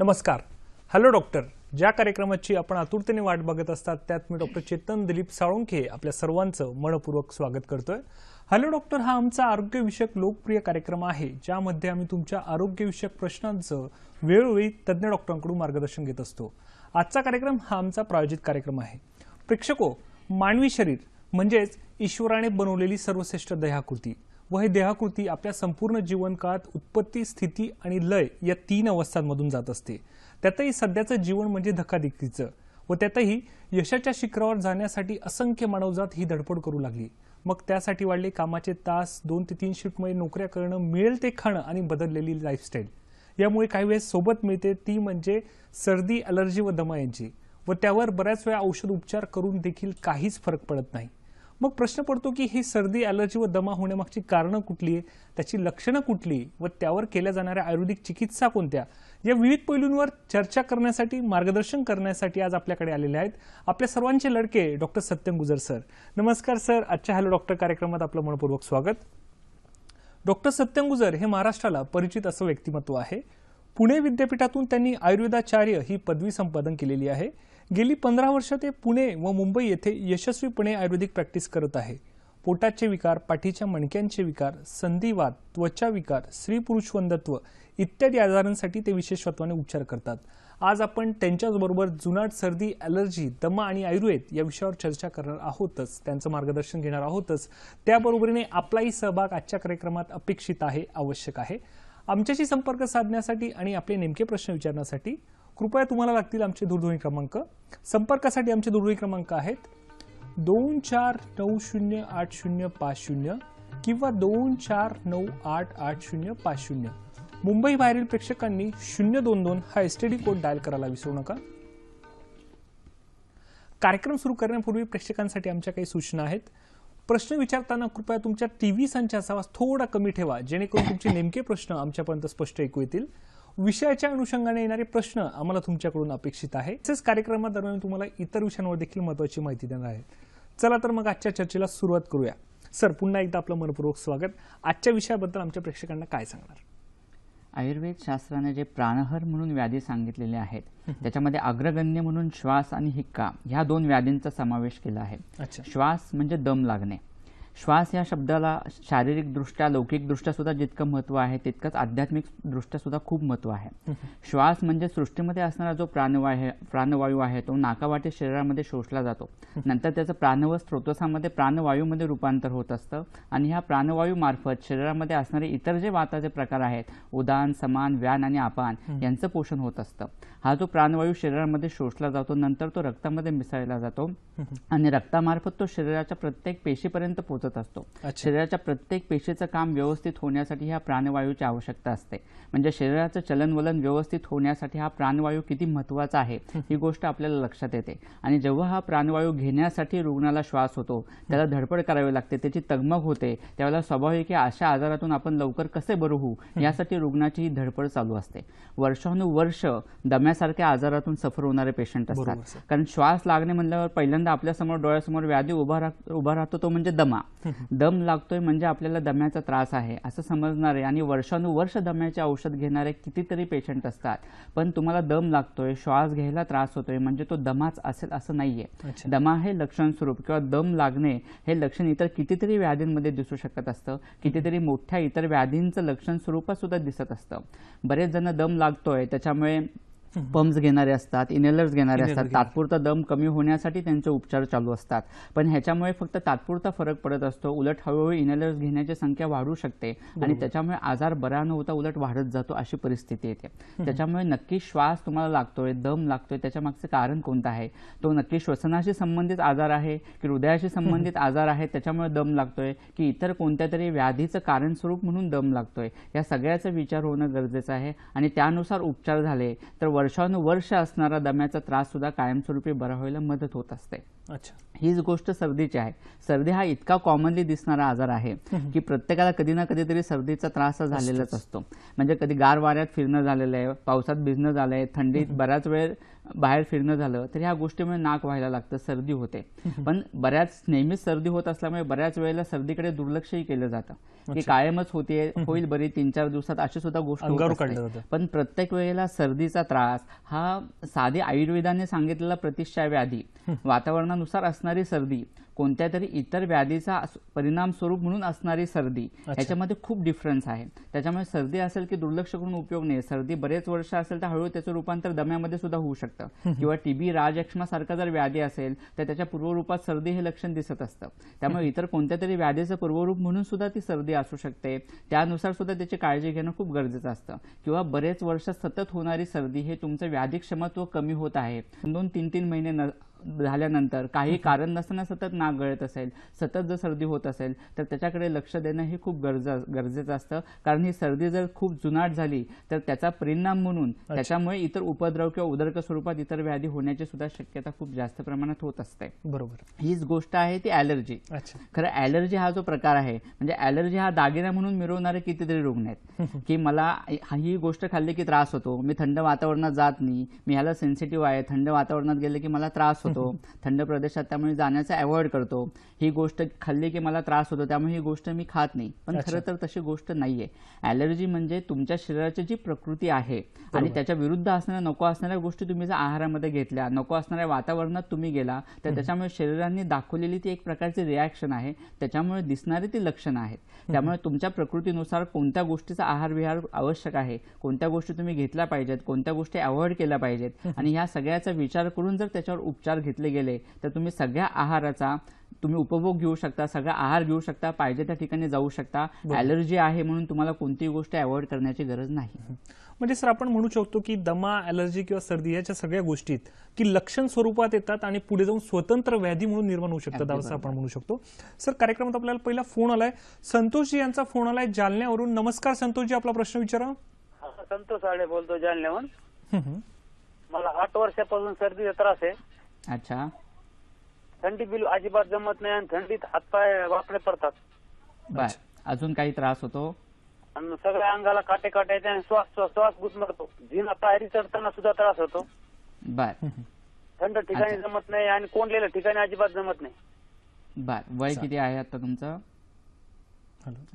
नमस्कार. Hello doctor, ज्या कार्यक्रमाची आपण आतुरतेने वाट बघत असतात त्यात मी डॉक्टर चेतन दिलीप साळुंखे आपल्या सर्वांचं मनपूर्वक स्वागत करतोय. हॅलो डॉक्टर हा आमचा आरोग्यविषयक लोकप्रिय कार्यक्रम आहे ज्यामध्ये आम्ही तुमच्या आरोग्यविषयक प्रश्नांचं वेळोवेळी तज्ज्ञ डॉक्टरांकडून मार्गदर्शन घेत असतो. आजचा कार्यक्रम हा आमचा प्रायोजित कार्यक्रम आहे. प्रेक्षको, मानवी शरीर म्हणजेच ईश्वराने बनवलेली सर्वश्रेष्ठ देहाकृती व हे देहाकृती आपल्या संपूर्ण जीवनकाळात उत्पत्ती, स्थिती आणि लय या 3 अवस्थांमधून जात असते. त्यातही सध्याचं जीवन म्हणजे धकाधकीचं व त्यातही यशाच्या शिखरावर जाण्यासाठी असंख्य मानवजात ही धडपड करू लागली. मग त्यासाठी वाढले कामाचे तास, 2 ते 3 शिफ्टमध्ये नोकऱ्या करणं, मिळेल ते खाणं आणि बदललेली लाईफस्टाईल. यामुळे काही वेळेस सोबत मिळते ती म्हणजे सर्दी, ॲलर्जी व दमा यांची, व त्यावर बऱ्याच वेळा औषध उपचार करून देखील काहीच फरक पडत नाही. मग प्रश्न पडतो की ही सर्दी, ॲलर्जी व दमा होण्यामागची कारणं कुठली आहे, त्याची लक्षणं कुठली व त्यावर केल्या जाणाऱ्या आयुर्वेदिक चिकित्सा कोणत्या, या विविध पैलूंवर चर्चा करण्यासाठी, मार्गदर्शन करण्यासाठी आज आपल्याकडे आलेले आहेत आपल्या सर्वांचे लडके डॉक्टर सत्यम गुजर सर. नमस्कार सर. आजच्या हॅलो डॉक्टर कार्यक्रमात आपलं मनपूर्वक स्वागत. डॉक्टर सत्यम गुजर हे महाराष्ट्राला परिचित असं व्यक्तिमत्व आहे. पुणे विद्यापीठातून त्यांनी आयुर्वेदाचार्य ही पदवी संपादन केलेली आहे. गेली 15 वर्ष ते पुणे व मुंबई येथे यशस्वीपणे आयुर्वेदिक प्रॅक्टिस करत आहे. पोटाचे विकार, पाठीच्या मणक्यांचे विकार, संधिवात, त्वचा विकार, स्त्री पुरुष वंध्यत्व इत्यादी आजारांसाठी ते विशेषत्वाने उपचार करतात. आज आपण त्यांच्याचबरोबर जुनाट सर्दी, ॲलर्जी, दमा आणि आयुर्वेद या विषयावर चर्चा करणार आहोतच, त्यांचं मार्गदर्शन घेणार आहोतच. त्याबरोबरीने आपलाही सहभाग आजच्या कार्यक्रमात अपेक्षित आहे, आवश्यक आहे. आमच्याशी संपर्क साधण्यासाठी आणि आपले नेमके प्रश्न विचारण्यासाठी कृपया तुम्हाला लागतील आमचे दूरध्वनी क्रमांक. संपर्कासाठी आमचे दूरध्वनी क्रमांक आहेत 24908050 किंवा 24988050. मुंबई बाहेरील प्रेक्षकांनी 022 हा एसटीडी कोड डायल करायला विसरू नका. कार्यक्रम सुरू करण्यापूर्वी प्रेक्षकांसाठी आमच्या काही सूचना आहेत. प्रश्न विचारताना कृपया तुमच्या टीव्ही संचाचा आवाज थोडा कमी ठेवा जेणेकरून तुमचे नेमके प्रश्न आमच्यापर्यंत स्पष्ट ऐकू येतील. विषयाच्या अनुषंगाने येणारे प्रश्न आम्हाला तुमच्याकडून अपेक्षित आहे. तसेच कार्यक्रमादरम्यान तुम्हाला इतर विषयांवर देखील महत्त्वाची माहिती देणार आहे. चला तर मग आजच्या चर्चेला सुरुवात करूया. सर, पुन्हा एकदा आपलं मनपूर्वक स्वागत. आजच्या विषयाबद्दल आमच्या प्रेक्षकांना काय सांगणार? आयुर्वेद शास्त्राने जे प्राणहर म्हणून व्याधी सांगितलेले आहेत त्याच्यामध्ये अग्रगण्य म्हणून श्वास आणि हिक्का ह्या 2 व्याधींचा समावेश केला आहे. श्वास म्हणजे दम लागणे. श्वास या शब्दाला शारीरिकदृष्ट्या, लौकिकदृष्ट्या सुद्धा जितकं महत्त्व आहे तितकंच आध्यात्मिकदृष्ट्या सुद्धा खूप महत्त्व आहे. श्वास म्हणजे सृष्टीमध्ये असणारा जो प्राणवायू आहे तो नाकावाटे शरीरामध्ये शोषला जातो. नंतर त्याचं प्राणव स्रोतसामध्ये प्राणवायूमध्ये रूपांतर होत असतं आणि ह्या प्राणवायू मार्फत शरीरामध्ये असणारे इतर जे वाताचे प्रकार आहेत, उदान, समान, व्यान आणि अपान यांचं पोषण होत असतं. हा जो प्राणवायू शरीरामध्ये शोषला जातो नंतर तो रक्तामध्ये मिसळला जातो आणि रक्तामार्फत तो शरीराच्या प्रत्येक पेशीपर्यंत पोहोचत असतो. शरीराच्या प्रत्येक पेशीचं काम व्यवस्थित होण्यासाठी ह्या प्राणवायूची आवश्यकता असते. म्हणजे शरीराचं चलनवलन व्यवस्थित होण्यासाठी हा प्राणवायू किती महत्त्वाचा आहे ही गोष्ट आपल्याला लक्षात येते. आणि जेव्हा हा प्राणवायू घेण्यासाठी रुग्णाला श्वास होतो, त्याला धडपड करावी लागते, त्याची तगमग होते, त्यावेळेला स्वाभाविक अशा आजारातून आपण लवकर कसे बरे होऊ यासाठी रुग्णाची ही धडपड चालू असते. वर्षानुवर्ष दम्यासारख्या आजारातून सफर होणारे पेशंट असतात. कारण श्वास लागणे म्हणल्यावर पहिल्यांदा आपल्यासमोर डोळ्यासमोर व्याधी उभा राहतो तो म्हणजे दमा. दम लागतोय म्हणजे आपल्याला दम्याचा त्रास आहे असं समजणारे आणि वर्षानुवर्ष दम्याचे औषध घेणारे कितीतरी पेशंट असतात. पण तुम्हाला दम लागतोय, श्वास घ्यायला त्रास होतोय म्हणजे तो दमाच असेल असं नाहीये. दमा हे लक्षण स्वरूप किंवा दम लागणे हे लक्षण इतर कितीतरी व्याधींमध्ये दिसू शकत असतं. कितीतरी मोठ्या इतर व्याधींचं लक्षण स्वरूपात सुद्धा दिसत असतं. बरेच जण दम लागतोय त्याच्यामुळे पंप्स घेणारे असतात, इनहेलर्स घेणारे असतात. तात्पुरता दम कमी होण्यासाठी त्यांचे उपचार चालू असतात. पण ह्याच्यामुळे फक्त तात्पुरता फरक पडत असतो. उलट हळूहळू इनहेलर्स घेण्याची संख्या वाढू शकते आणि त्याच्यामुळे आजार बरा न होता उलट वाढत जातो अशी परिस्थिती येते. त्याच्यामुळे नक्की श्वास तुम्हाला लागतोय, दम लागतोय, त्याच्या मागचं कारण कोणतं आहे? तो नक्की श्वसनाशी संबंधित आजार आहे की हृदयाशी संबंधित आजार आहे त्याच्यामुळे दम लागतोय की इतर कोणत्या तरी व्याधीचं कारण स्वरूप म्हणून दम लागतोय? या सगळ्याचा विचार होणं गरजेचं आहे आणि त्यानुसार उपचार झाले तर वर्षानुवर्ष असणारा दम्याचा त्रास सुद्धा कायमस्वरूपी बरा व्हायला मदत होत असते. हीच गोष्ट सर्दीची आहे. सर्दी हा इतका कॉमनली दिसणारा आजार आहे की प्रत्येकाला कधी ना कधीतरी सर्दीचा त्रास झालेलाच असतो. म्हणजे कधी गार वाऱ्यात फिरणं झालेलं आहे, पावसात भिजणं झालंय, थंडीत बराच वेळ बाहेर फिरणं झालं तर ह्या गोष्टीमुळे नाक व्हायला लागतं, सर्दी होते. पण नेहमीच सर्दी होत असल्यामुळे बऱ्याच वेळेला सर्दीकडे दुर्लक्षही केलं जातं की कायमच होईल बरी 3-4 दिवसात, अशी सुद्धा गोष्ट होत असते. पण प्रत्येक वेळेला सर्दीचा त्रास हा साधी आयुर्वेदाने सांगितलेला प्रतिष्ठा व्याधी, वातावरणानुसार असणारी सर्दी, कोणत्या तरी इतर व्याधीचा परिणाम स्वरूप म्हणून असणारी सर्दी, ह्याच्यामध्ये खूप डिफरन्स आहे. त्याच्यामुळे सर्दी असेल की दुर्लक्ष करून उपयोग नाही. सर्दी बरेच वर्ष असेल तर हळूहळू त्याचं रूपांतर दम्यामध्ये सुद्धा होऊ शकतं. किंवा टीबी, राजयक्ष्मा सारखा जर व्याधी असेल तर त्याच्या पूर्वरूपात सर्दी हे लक्षण दिसत असतं. त्यामुळे इतर कोणत्या तरी व्याधीचं पूर्वरूप म्हणून सुद्धा ती सर्दी असू शकते. त्यानुसार सुद्धा त्याची काळजी घेणं खूप गरजेचं असतं. किंवा बरेच वर्ष सतत होणारी सर्दी हे तुमचं व्याधी क्षमत्व कमी होत आहे, 2-3 महिने झाल्यानंतर काही कारण नसताना सतत नाक गळत असेल, सतत जर सर्दी होत असेल तर त्याच्याकडे लक्ष देणं हे खूप गरजेचं असतं. कारण ही सर्दी जर खूप जुनाट झाली तर त्याचा परिणाम म्हणून त्याच्यामुळे इतर उपद्रव किंवा उदरक स्वरूपात इतर व्याधी होण्याची सुद्धा शक्यता खूप जास्त प्रमाणात होत असते. बरोबर. हीच गोष्ट आहे ती ॲलर्जी. खरं ॲलर्जी हा जो प्रकार आहे, म्हणजे ॲलर्जी हा दागिना म्हणून मिरवणारे कितीतरी रुग्ण आहेत की मला ही गोष्ट खाल्ली की त्रास होतो, मी थंड वातावरणात जात नाही, मी ह्याला सेन्सिटिव्ह आहे, थंड वातावरणात गेले की मला त्रास होतो, थंड प्रदेशात त्यामुळे जाण्याचा अवॉइड करतो, ही गोष्ट खाल्ली की मला त्रास होतो त्यामुळे ही गोष्ट मी खात नाही. पण खरं तर तशी गोष्ट नाहीये. ॲलर्जी म्हणजे तुमच्या शरीराची जी प्रकृती आहे आणि त्याच्या विरुद्ध असणाऱ्या नको असणाऱ्या गोष्टी तुम्ही जर आहारामध्ये घेतल्या, नको असणाऱ्या वातावरणात तुम्ही गेला तर त्याच्यामुळे शरीराने दाखवलेली ती एक प्रकारची रिॲक्शन आहे, त्याच्यामुळे दिसणारी ती लक्षणं आहेत. त्यामुळे तुमच्या प्रकृतीनुसार कोणत्या गोष्टीचा आहार विहार आवश्यक आहे, कोणत्या गोष्टी तुम्ही घेतल्या पाहिजेत, कोणत्या गोष्टी अवॉइड केल्या पाहिजेत आणि ह्या सगळ्याचा विचार करून जर त्याच्यावर उपचार घेतले गेले तर तुम्ही सगळ्या आहाराचा तुम्ही उपभोग घेऊ शकता, सगळा आहार घेऊ शकता, पाहिजे त्या ठिकाणी जाऊ शकता. ॲलर्जी आहे म्हणून तुम्हाला कोणतीही गोष्ट अवॉइड करण्याची गरज नाही. म्हणजे सर आपण म्हणू शकतो की दमा, ॲलर्जी किंवा सर्दी याच्या सगळ्या गोष्टीत की लक्षण स्वरूपात येतात आणि पुढे जाऊन स्वतंत्र व्याधी म्हणून निर्माण होऊ शकतात असं आपण म्हणू शकतो. सर कार्यक्रमात आपल्याला पहिला फोन आलाय, संतोषजी यांचा फोन आलाय जालन्यावरून. नमस्कार संतोषजी, आपला प्रश्न विचारा. संतोष आळे बोलतो जालन्यावरून. मला 8 वर्षापासून सर्दीचा त्रास आहे. अच्छा. थंडी बिल अजिबात जमत नाही आणि थंडीत हातपाय वाकडे पडतात. बर. अजून काही त्रास होतो? आणि सगळ्या अंगाला काटे काटे येते आणि श्वास गुदमरतो. जिना पायरी चढताना सुद्धा त्रास होतो. बर. थंड ठिकाणी जमत नाही आणि कोंडलेल्या ठिकाणी अजिबात जमत नाही. बर. वय किती आहे आता तुमचं?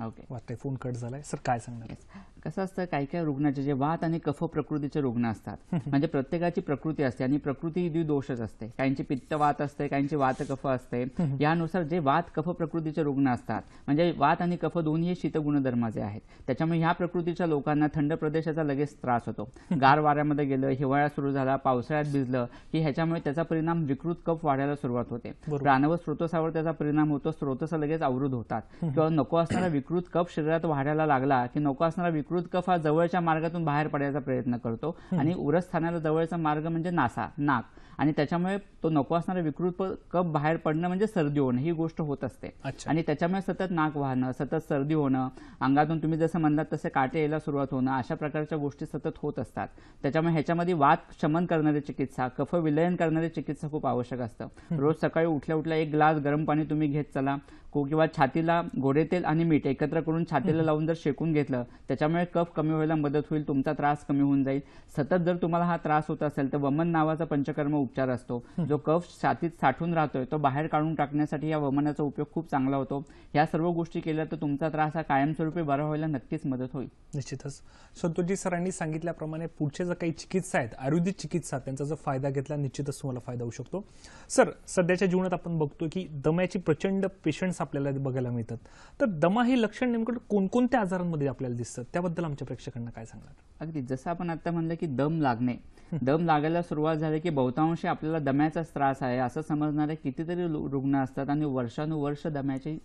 ओके, वाटतंय फोन कट झालाय. सर काय सांगणार? कसं असतं, काही काही रुग्णाचे जे वात आणि कफ प्रकृतीचे रुग्ण असतात, म्हणजे प्रत्येकाची प्रकृती असते आणि प्रकृती ही दोषच असते. काहींची पित्त वात असते, काहींची वात कफ असते. यानुसार जे वात कफ प्रकृतीचे रुग्ण असतात, म्हणजे वात आणि कफ दोन्ही हे शीत गुणधर्माचे आहेत, त्याच्यामुळे ह्या प्रकृतीच्या लोकांना थंड प्रदेशाचा लगेच त्रास होतो. गार वाऱ्यामध्ये गेलं, हिवाळा सुरू झाला, पावसाळ्यात भिजलं की ह्याच्यामुळे त्याचा परिणाम विकृत कफ वाढायला सुरुवात होते. प्राणव स्रोतसावर त्याचा परिणाम होतो, स्रोतस लगेच अवरुद्ध होतात. किंवा नको असणारा विकृत कफ शरीरात वाढायला लागला की नको असणारा विकृत कफ हा जवळच्या मार्गातून बाहेर पडायचा प्रयत्न करतो आणि उरस्थानाला जवळचा मार्ग म्हणजे नाक, आणि त्याच्यामुळे तो नको असणारा विकृत कफ बाहेर पडणं म्हणजे सर्दी होणं ही गोष्ट होत असते. आणि त्याच्यामुळे सतत नाक वाहणं, सतत सर्दी होणं, अंगातून तुम्ही जसं म्हणलात तसे काटे यायला सुरुवात होणं, अशा प्रकारच्या गोष्टी सतत होत असतात. त्याच्यामुळे ह्याच्यामध्ये वात शमन करणारी चिकित्सा, कफ विलयन करणारी चिकित्सा खूप आवश्यक असतं. रोज सकाळी उठल्या उठल्या 1 ग्लास गरम पाणी तुम्ही घेत चला, किंवा छातीला गोडे तेल आणि मीठ एकत्र करून छातीला लावून जर शेकून घेतलं त्याच्यामुळे कफ कमी व्हायला मदत होईल, तुमचा त्रास कमी होऊन जाईल. सतत जर तुम्हाला हा त्रास होत असेल तर वमन नावाचा पंचकर्म उपचार असतो, जो कफ छातीत साठून राहतोय तो बाहेर काढून टाकण्यासाठी या वमनाचा उपयोग खूप चांगला होतो. या सर्व गोष्टी केल्या तर तुमचा त्रास हा कायमस्वरूपी बरा व्हायला नक्कीच मदत होईल. निश्चितच संतोषजी सरांनी सांगितल्याप्रमाणे पुढचे जे काही चिकित्सा आहेत, आयुर्वेदिक चिकित्सा, त्यांचा जर फायदा घेतला निश्चितच तुम्हाला फायदा होऊ शकतो. सर सध्याच्या जीवनात आपण बघतो की दम्याची प्रचंड पेशंट्स आपल्याला बघायला मिळतात, तर दमा हे लक्षण नेमकं कोणकोणत्या आजारांमध्ये आपल्याला दिसतं त्याबद्दल आमच्या प्रेक्षकांना काय सांगणार? अगदी जसं आपण आता म्हणलं की दम लागायला सुरुवात झाली की बहुतांशी आपल्याला दम्याचाच त्रास आहे असं समजणारे कितीतरी रुग्ण असतात आणि वर्षानुवर्ष दम्याची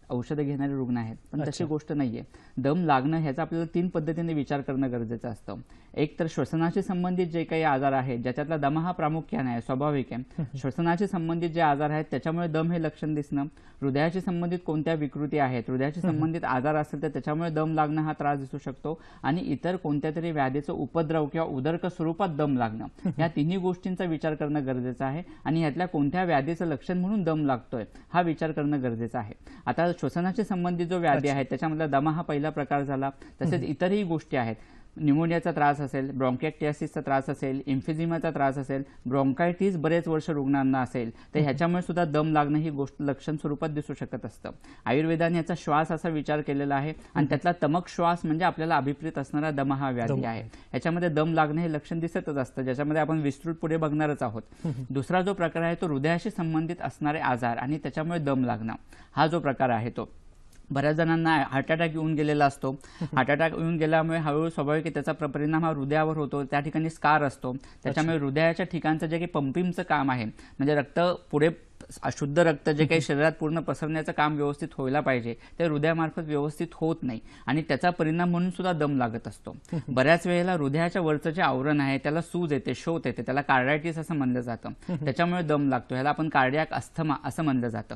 औषधं घेणारे रुग्ण आहेत. पण तशी गोष्ट नाहीये. दम लागणं ह्याचा आपल्याला 3 पद्धतीने विचार करणं गरजेचं असतं. एक तर श्वसनाशी संबंधित जे काही आजार आहेत ज्याच्यातला दमा हा प्रामुख्याने आहे, स्वाभाविक आहे. श्वसनाशी संबंधित जे आजार आहेत त्याच्यामुळे दम हे लक्षण दिसणं, हृदयाशी संबंधित कोणत्या विकृती आहेत, हृदयाशी संबंधित आजार असेल तर त्याच्यामुळे दम लागणं हा त्रास दिसू शकतो, आणि इतर कोणत्या तरी व्याधीचं उपद्रव किंवा उदरक स्वरूपात दम लागणं, या तिन्ही गोष्टींचा विचार करणं गरजेचं आहे. आणि ह्यातल्या कोणत्या व्याधीचं लक्षण म्हणून दम लागतोय हा विचार करणं गरजेचं आहे. आता श्वसनाशी संबंधित जो व्याधी आहे त्याच्यामधला दमा हा पहिला प्रकार झाला. तसेच इतरही गोष्टी आहेत. न्यूमोनियाचा त्रास असेल, ब्रॉन्कायटिसचा त्रास असेल, एम्फिझिमाचा त्रास असेल, ब्रॉन्कायटिस बरेच वर्ष रुग्णांना असेल तर ह्याच्यामुळे सुद्धा दम लागणं ही गोष्ट लक्षण स्वरूपात दिसू शकत असतं. आयुर्वेदाने याचा श्वास असा विचार केलेला आहे आणि त्यातला तमक श्वास म्हणजे आपल्याला अभिप्रेत असणारा दमा हा व्याधी आहे. याच्यामध्ये दम लागणं हे लक्षण दिसतच असतं, ज्याच्यामध्ये आपण विस्तृत पुढे बघणारच आहोत. दुसरा जो प्रकार आहे तो हृदयाशी संबंधित असणारे आजार आणि त्याच्यामुळे दम लागणं, हा जो प्रकार आहे तो बऱ्याच जणांना हार्ट अटॅक येऊन गेलेला असतो. हार्ट अटॅक येऊन गेल्यामुळे हळूहळू स्वाभाविक त्याचा परिणाम हा हृदयावर होतो. त्या ठिकाणी स्कार असतो. त्याच्यामुळे हृदयाच्या ठिकाणचं जे काही पंपिंगचं काम आहे, म्हणजे रक्त पुढे अशुद्ध रक्त जे काही शरीरात पूर्ण पसरण्याचं काम व्यवस्थित व्हायला पाहिजे ते हृदयामार्फत व्यवस्थित होत नाही आणि त्याचा परिणाम म्हणून सुद्धा दम लागत असतो. बऱ्याच वेळेला हृदयाच्या वरचं जे आवरण आहे त्याला सूज येते, शोथ येते, त्याला कार्डायटिस असं म्हणलं जातं. त्याच्यामुळे दम लागतो. ह्याला आपण कार्डियाक अस्थमा असं म्हणलं जातं.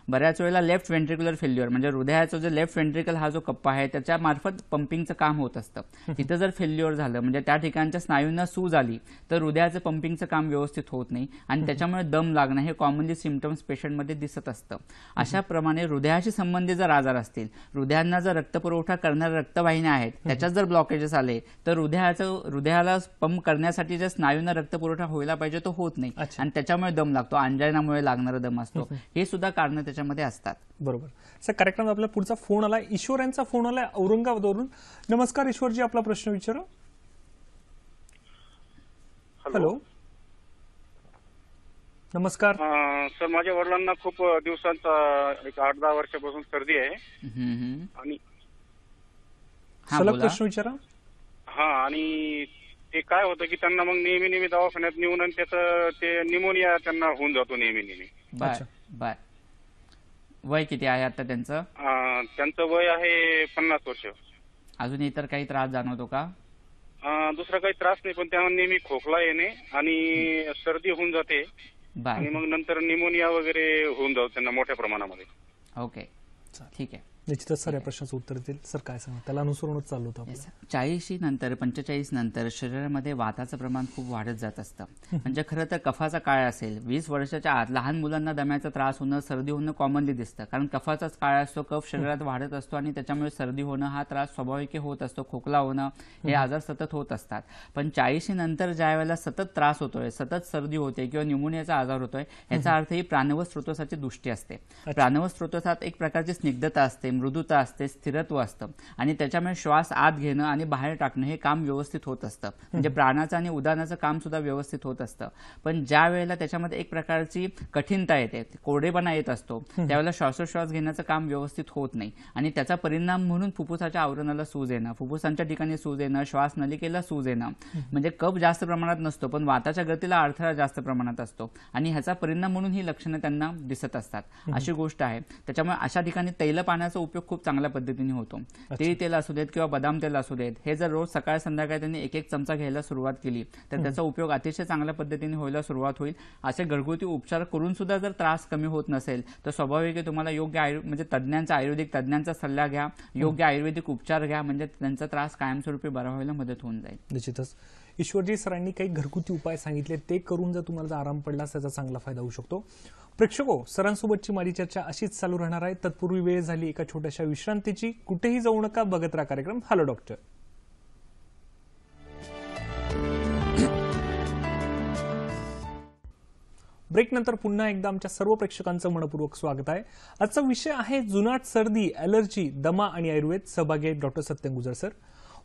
बऱ्याच वेळेला लेफ्ट व्हेंट्रिक्युलर फेल्युअर म्हणजे हृदयाचं जे लेफ्ट व्हेंट्रिकल हा जो कप्पा आहे त्याच्या मार्फत पंपिंगचं काम होत असतं. तिथं जर फेल्युअर झालं म्हणजे त्या ठिकाणच्या स्नायूंना सूज आली तर हृदयाचं पंपिंगचं काम व्यवस्थित होत नाही आणि त्याच्यामुळे दम लागणं हे कॉमनली सिम्पटम्स पेशंटमध्ये दिसत असतं. अशाप्रमाणे हृदयाशी संबंधित जर आजार असतील, हृदयांना जर रक्तपुरवठा करणाऱ्या रक्तवाहिन्या आहेत त्याच्यात जर ब्लॉकेजेस आले तर हृदयाला पंप करण्यासाठी जे स्नायूंना रक्तपुरवठा व्हायला पाहिजे तो होत नाही आणि त्याच्यामुळे दम लागतो. अंजायनामुळे लागणारा दम असतो. हे सुद्धा कारण त्याच्यामध्ये असतात. बरोबर सर. कार्यक्रमात आपला पुढचा फोन आला, ईश्वर यांचा फोन आला औरंगाबादवरून. नमस्कार ईश्वरजी, आपला प्रश्न विचारा. हॅलो, नमस्कार सर. माझ्या वडिलांना खूप दिवसांचा 8-10 वर्षापासून सर्दी आहे आणि सलग प्रश्न विचारा. आणि ते काय होतं की त्यांना मग नेहमी दवाखान्यात नेऊन आणि त्याचं ते निमोनिया त्यांना होऊन जातो नेहमी. बर. वय किती आहे आता त्यांचं? त्यांचं वय आहे 50 वर्ष. अजून इतर काही त्रास जाणवतो का? दुसरा काही त्रास नाही, पण त्यांना नेहमी खोकला येणे आणि सर्दी होऊन जाते आणि मग नंतर निमोनिया वगैरे होऊन जातो त्यांना मोठ्या प्रमाणामध्ये. ओके, ठीक आहे. निश्चितच सर या प्रश्नाचं उत्तर देतील. सर काय सांगा, त्याला अनुसरूनच चालू होतं. 40 नंतर 45 नंतर शरीरामध्ये वाताचं प्रमाण खूप वाढत जात असतं. म्हणजे खरं तर कफाचा काळ असेल, 20 वर्षाच्या आत लहान मुलांना दम्याचा त्रास होणं, सर्दी होणं कॉमनली दिसतं. कारण कफाचाच काळ असतो, कफ शरीरात वाढत असतो आणि त्याच्यामुळे सर्दी होणं हा त्रास स्वाभाविक होत असतो. खोकला होणं हे आजार सतत होत असतात. पण 40 नंतर ज्या वेळेला सतत त्रास होतोय, सतत सर्दी होते किंवा न्यूमोनियाचा आजार होतोय, याचा अर्थ ही प्राणवत स्त्रोतसाची दृष्टी असते. प्राणवत स्त्रोतसात एक प्रकारची स्निग्धता असते, मृदुता असते, स्थिरत्व असतं आणि त्याच्यामुळे श्वास आत घेणं आणि बाहेर टाकणं हे काम व्यवस्थित होत असतं. म्हणजे प्राणाचं आणि उदानाचं काम सुद्धा व्यवस्थित होत असतं. पण ज्या वेळेला त्याच्यामध्ये एक प्रकारची कठीणता येते, कोरडेपणा येत असतो, त्यावेळेला श्वासोश्वास घेण्याचं काम व्यवस्थित होत नाही आणि त्याचा परिणाम म्हणून फुफ्फुसाच्या आवरणाला सूज येणं, फुफ्फुसांच्या ठिकाणी सूज येणं, श्वासनलिकेला सूज येणं. म्हणजे कफ जास्त प्रमाणात नसतो पण वाताच्या गतीला अडथळा जास्त प्रमाणात असतो आणि ह्याचा परिणाम म्हणून ही लक्षणं त्यांना दिसत असतात. अशी गोष्ट आहे. त्याच्यामुळे अशा ठिकाणी तैल पाण्याचा उपयोग खूप चांगल्या पद्धतीने होतो. तिळी तेल असू देत किंवा बदाम तेल असू देत, हे जर रोज सकाळ संध्याकाळी त्यांनी 1-1 चमचा घ्यायला सुरुवात केली तर त्याचा उपयोग अतिशय चांगल्या पद्धतीने व्हायला सुरुवात होईल. असे घरगुती उपचार करून सुद्धा जर त्रास कमी होत नसेल तर स्वाभाविक तुम्हाला योग्य म्हणजे आयुर्वेदिक तज्ञांचा सल्ला घ्या, योग्य आयुर्वेदिक उपचार घ्या, म्हणजे त्यांचा त्रास कायमस्वरूपी बरा व्हायला मदत होऊन जाईल. निश्चितच ईश्वरजी सरांनी काही घरगुती उपाय सांगितले, ते करून जर तुम्हाला आराम पडला त्याचा चांगला फायदा होऊ शकतो. प्रेक्षको, सरांसोबतची माझी चर्चा अशीच चालू राहणार आहे. तत्पूर्वी वेळ झाली एका छोट्याशा विश्रांतीची. कुठेही जाऊ नका, बघत राहा कार्यक्रम हॅलो डॉक्टर. ब्रेक नंतर पुन्हा एकदा आमच्या सर्व प्रेक्षकांचं मनपूर्वक स्वागत आहे. आजचा विषय आहे जुनाट सर्दी, ॲलर्जी, दमा आणि आयुर्वेद. सहभागी आहेत डॉक्टर सत्यम गुजर सर.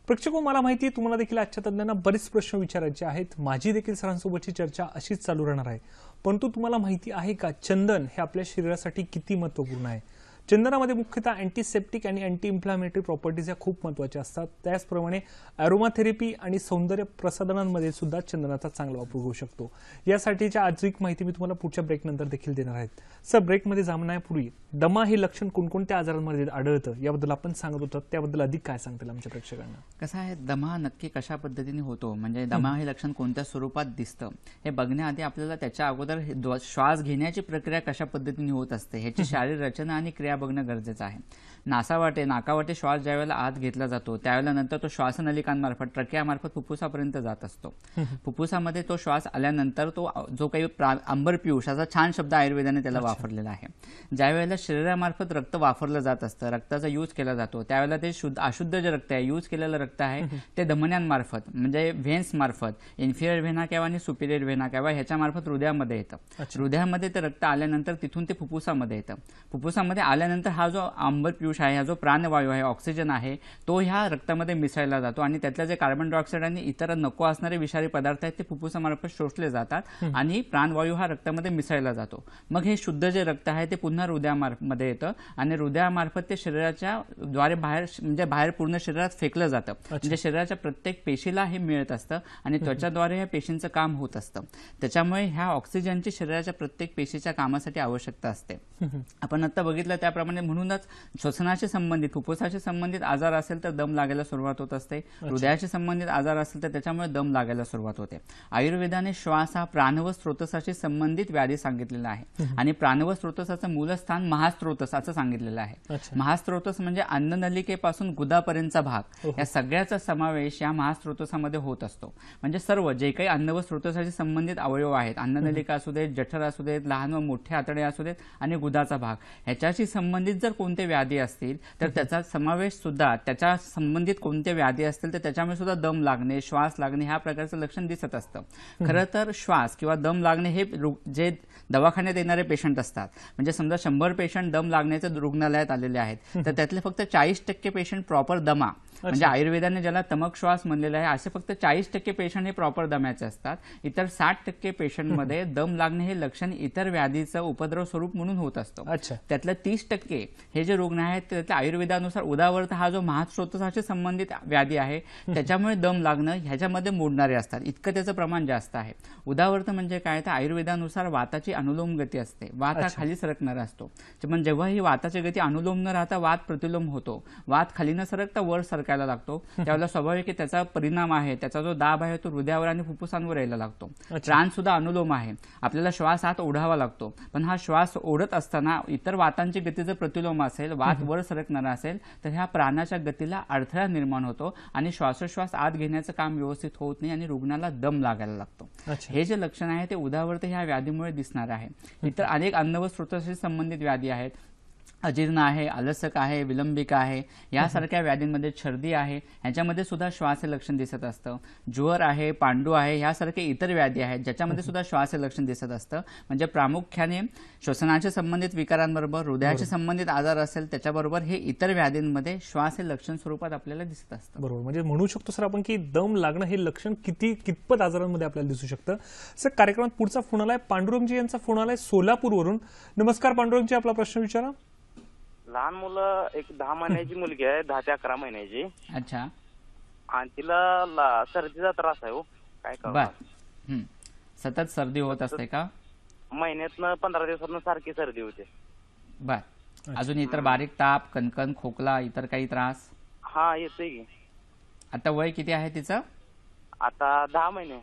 प्रेक्षको, मला माहिती आहे तुम्हाला देखील आजच्या तज्ञांना बरेच प्रश्न विचारायचे आहेत. माझी देखील सरांसोबतची चर्चा अशीच चालू राहणार आहे. परंतु तुम्हाला माहिती आहे का चंदन हे आपल्या शरीरासाठी किती महत्त्वपूर्ण आहे? चंदनामध्ये मुख्यतः अँटीसेप्टिक आणि अँटी इन्फ्लामेटरी प्रॉपर्टीज या खूप महत्त्वाच्या असतात. त्याचप्रमाणे अरोमाथेरपी आणि सौंदर्य प्रसाधनांमध्ये सुद्धा चंदनाचा चांगला वापर होऊ शकतो. यासाठीच्या अधिक माहिती मी तुम्हाला पुढच्या ब्रेकनंतर देखील देणार आहे. सर, ब्रेकमध्ये जाण्यापूर्वी दमा हे लक्षण कोणकोणत्या आजारांमध्ये आढळतं याबद्दल आपण सांगत होतो, त्याबद्दल अधिक काय सांगतील आमच्या प्रेक्षकांना? कसं आहे, दमा नक्की कशा पद्धतीने होतो, म्हणजे दमा हे लक्षण कोणत्या स्वरूपात दिसतं हे बघण्याआधी आपल्याला त्याच्या अगोदर श्वास घेण्याची प्रक्रिया कशा पद्धतीने होत असते ह्याची शारीरिक रचना आणि क्रिया या बघणं गरजेचं आहे. नाकावाटे श्वास ज्या वेळेला आत घेतला जातो त्यावेळेला नंतर तो श्वासनलिकांमार्फत ट्रकियामार्फत फुफ्फुसापर्यंत जात असतो. फुफ्फुसामध्ये तो श्वास आल्यानंतर तो जो काही अंबर पियुष असा छान शब्द आयुर्वेदाने त्याला वापरलेला आहे. ज्या वेळेला शरीरामार्फत रक्त वापरलं जात असतं, रक्ताचा यूज केला जातो, त्यावेळेला ते अशुद्ध जे रक्त आहे, यूज केलेलं रक्त आहे ते धमन्यांमार्फत म्हणजे व्हेन्स मार्फत, इन्फिरियर व्हेना केव्हा आणि सुपिरियर व्हेना केव्हा ह्याच्या मार्फत हृदयामध्ये येतं. हृदयामध्ये ते रक्त आल्यानंतर तिथून ते फुफ्फुसामध्ये येतं. फुफ्फुसामध्ये आल्यानंतर हा जो अंबर पियुष आहे, हा जो प्राणवायू आहे, ऑक्सिजन आहे, तो ह्या रक्तामध्ये मिसळला जातो आणि त्यातले जे कार्बन डायऑक्साईड आणि इतर नको असणारे विषारी पदार्थ आहेत ते फुफ्फुसामार्फत शोषले जातात आणि प्राणवायू हा रक्तामध्ये मिसळला जातो. मग हे शुद्ध जे रक्त आहे ते पुन्हा हृदयामध्ये येतं आणि हृदयामार्फत ते शरीराच्या द्वारे बाहेर पूर्ण शरीरात फेकलं जातं. म्हणजे शरीराच्या प्रत्येक पेशीला हे मिळत असतं आणि त्वचाद्वारे या पेशींचं काम होत असतं. त्याच्यामुळे ह्या ऑक्सिजनची शरीराच्या प्रत्येक पेशीच्या कामासाठी आवश्यकता असते. आपण आता बघितलं त्याप्रमाणे म्हणूनच श्वसनाशी संबंधित, फुफ्फुसाशी संबंधित आजार असेल तर दम लागायला सुरुवात होत असते. हृदयाशी संबंधित आजार असेल तर त्याच्यामुळे दम लागायला सुरुवात होते. आयुर्वेदाने श्वास हा प्राणव स्रोतसाशी संबंधित व्याधी सांगितलेला आहे आणि प्राणव स्रोतसाचं मूलस्थान महास्त्रोतस असं सांगितलेलं आहे. महास्त्रोतस म्हणजे अन्ननलिकेपासून गुदापर्यंतचा भाग, या सगळ्याचा समावेश या महास्त्रोतसामध्ये होत असतो. म्हणजे सर्व जे काही अन्न व स्रोतसाशी संबंधित अवयव आहेत, अन्ननलिका असू देत, जठर असू देत, लहान व मोठे आतडे असू देत आणि गुदाचा भाग, ह्याच्याशी संबंधित जर कोणते व्याधी असतील तर त्याचा समावेश सुद्धा, त्याच्या संबंधित कोणते व्याधी असतील तर त्याच्यामुळे सुद्धा दम लागणे, श्वास लागणे ह्या प्रकारचं लक्षण दिसत असतं. खरं तर श्वास किंवा दम लागणे हे जे दवाखान्यात येणारे पेशंट असतात, म्हणजे समजा 100 पेशंट दम लागण्याचे रुग्णालयात आलेले आहेत तर त्यातले फक्त 40% पेशंट प्रॉपर दमा, म्हणजे आयुर्वेदाने ज्याला तमक श्वास म्हणलेला आहे, असे फक्त 40% पेशंट हे प्रॉपर दम्याचे असतात. इतर 60% पेशंटमध्ये दम लागणे हे लक्षण इतर व्याधीचं उपद्रव स्वरूप म्हणून होत असतं. त्यातलं 30% हे जे रुग्ण आहेत त्यातल्या आयुर्वेदानुसार उदावर्त हा जो महास्त्रोतसाशी संबंधित व्याधी आहे त्याच्यामुळे दम लागणं ह्याच्यामध्ये मोडणारे असतात. इतकं त्याचं प्रमाण जास्त आहे. उदावर्त म्हणजे काय, तर आयुर्वेदानुसार वाताची अनुलोम गती असते. वात हा खाली सरकणारा असतो. पण जेव्हा ही वाताची गती अनुलोम न राहता वात प्रतिलोम होतो, वात खाली न सरकता वर सरकायला लागतो, त्यावेळेला स्वाभाविक त्याचा परिणाम आहे, त्याचा जो दाब आहे तो हृदयावर आणि फुफ्फुसांवर यायला लागतो. प्राण सुद्धा अनुलोम आहे. आपल्याला श्वास आत ओढावा लागतो, पण हा श्वास ओढत असताना इतर वातांची गती जर प्रतिलोम असेल, वात वर सरकणारा असेल तर ह्या प्राणाच्या गतीला अडथळा निर्माण होतो आणि श्वासोश्वास आत घेण्याचं काम व्यवस्थित होत नाही आणि रुग्णाला दम लागायला लागतो. हे जे लक्षण आहे ते उदावर्त ह्या व्याधीमुळे दिसणार आहे. इतर अनेक अन्न व स्रोताशी संबंधित व्याधी आहेत. अजीर्ण आहे, अलसक आहे, विलंबिका आहे, यासारख्या व्याधींमध्ये छर्दी आहे, ह्याच्यामध्ये सुद्धा श्वास हे लक्षण दिसत असतं. ज्वर आहे, पांडू आहे, ह्यासारखे इतर व्याधी आहेत ज्याच्यामध्ये सुद्धा श्वास हे लक्षण दिसत असतं. म्हणजे प्रामुख्याने श्वसनाशी संबंधित विकारांबरोबर हृदयाशी संबंधित आजार असेल त्याच्याबरोबर हे इतर व्याधींमध्ये श्वास हे लक्षण स्वरूपात आपल्याला दिसत असतं. बरोबर, म्हणजे म्हणू शकतो सर आपण की दम लागणं हे लक्षण कितपत आजारांमध्ये आपल्याला दिसू शकतं. सर, कार्यक्रमात पुढचा फोन आलाय, पांडुरंगजी यांचा फोन आलाय सोलापूरवरून. नमस्कार पांडुरंगजी, आपला प्रश्न विचारा. लहान मुलं, एक 10 महिन्याची मुलगी आहे, 10 ते 11 महिन्याची. अच्छा. आणि तिला सर्दीचा त्रास आहे. हो, काय करू? सतत सर्दी होत असते का? महिन्यातनं 15 दिवसातनं सारखी सर्दी होते. बर. अजून इतर बारीक ताप, कणकण, खोकला, इतर काही त्रास? हा, येतोय की. आता वय किती आहे तिचं? आता 10 महिने.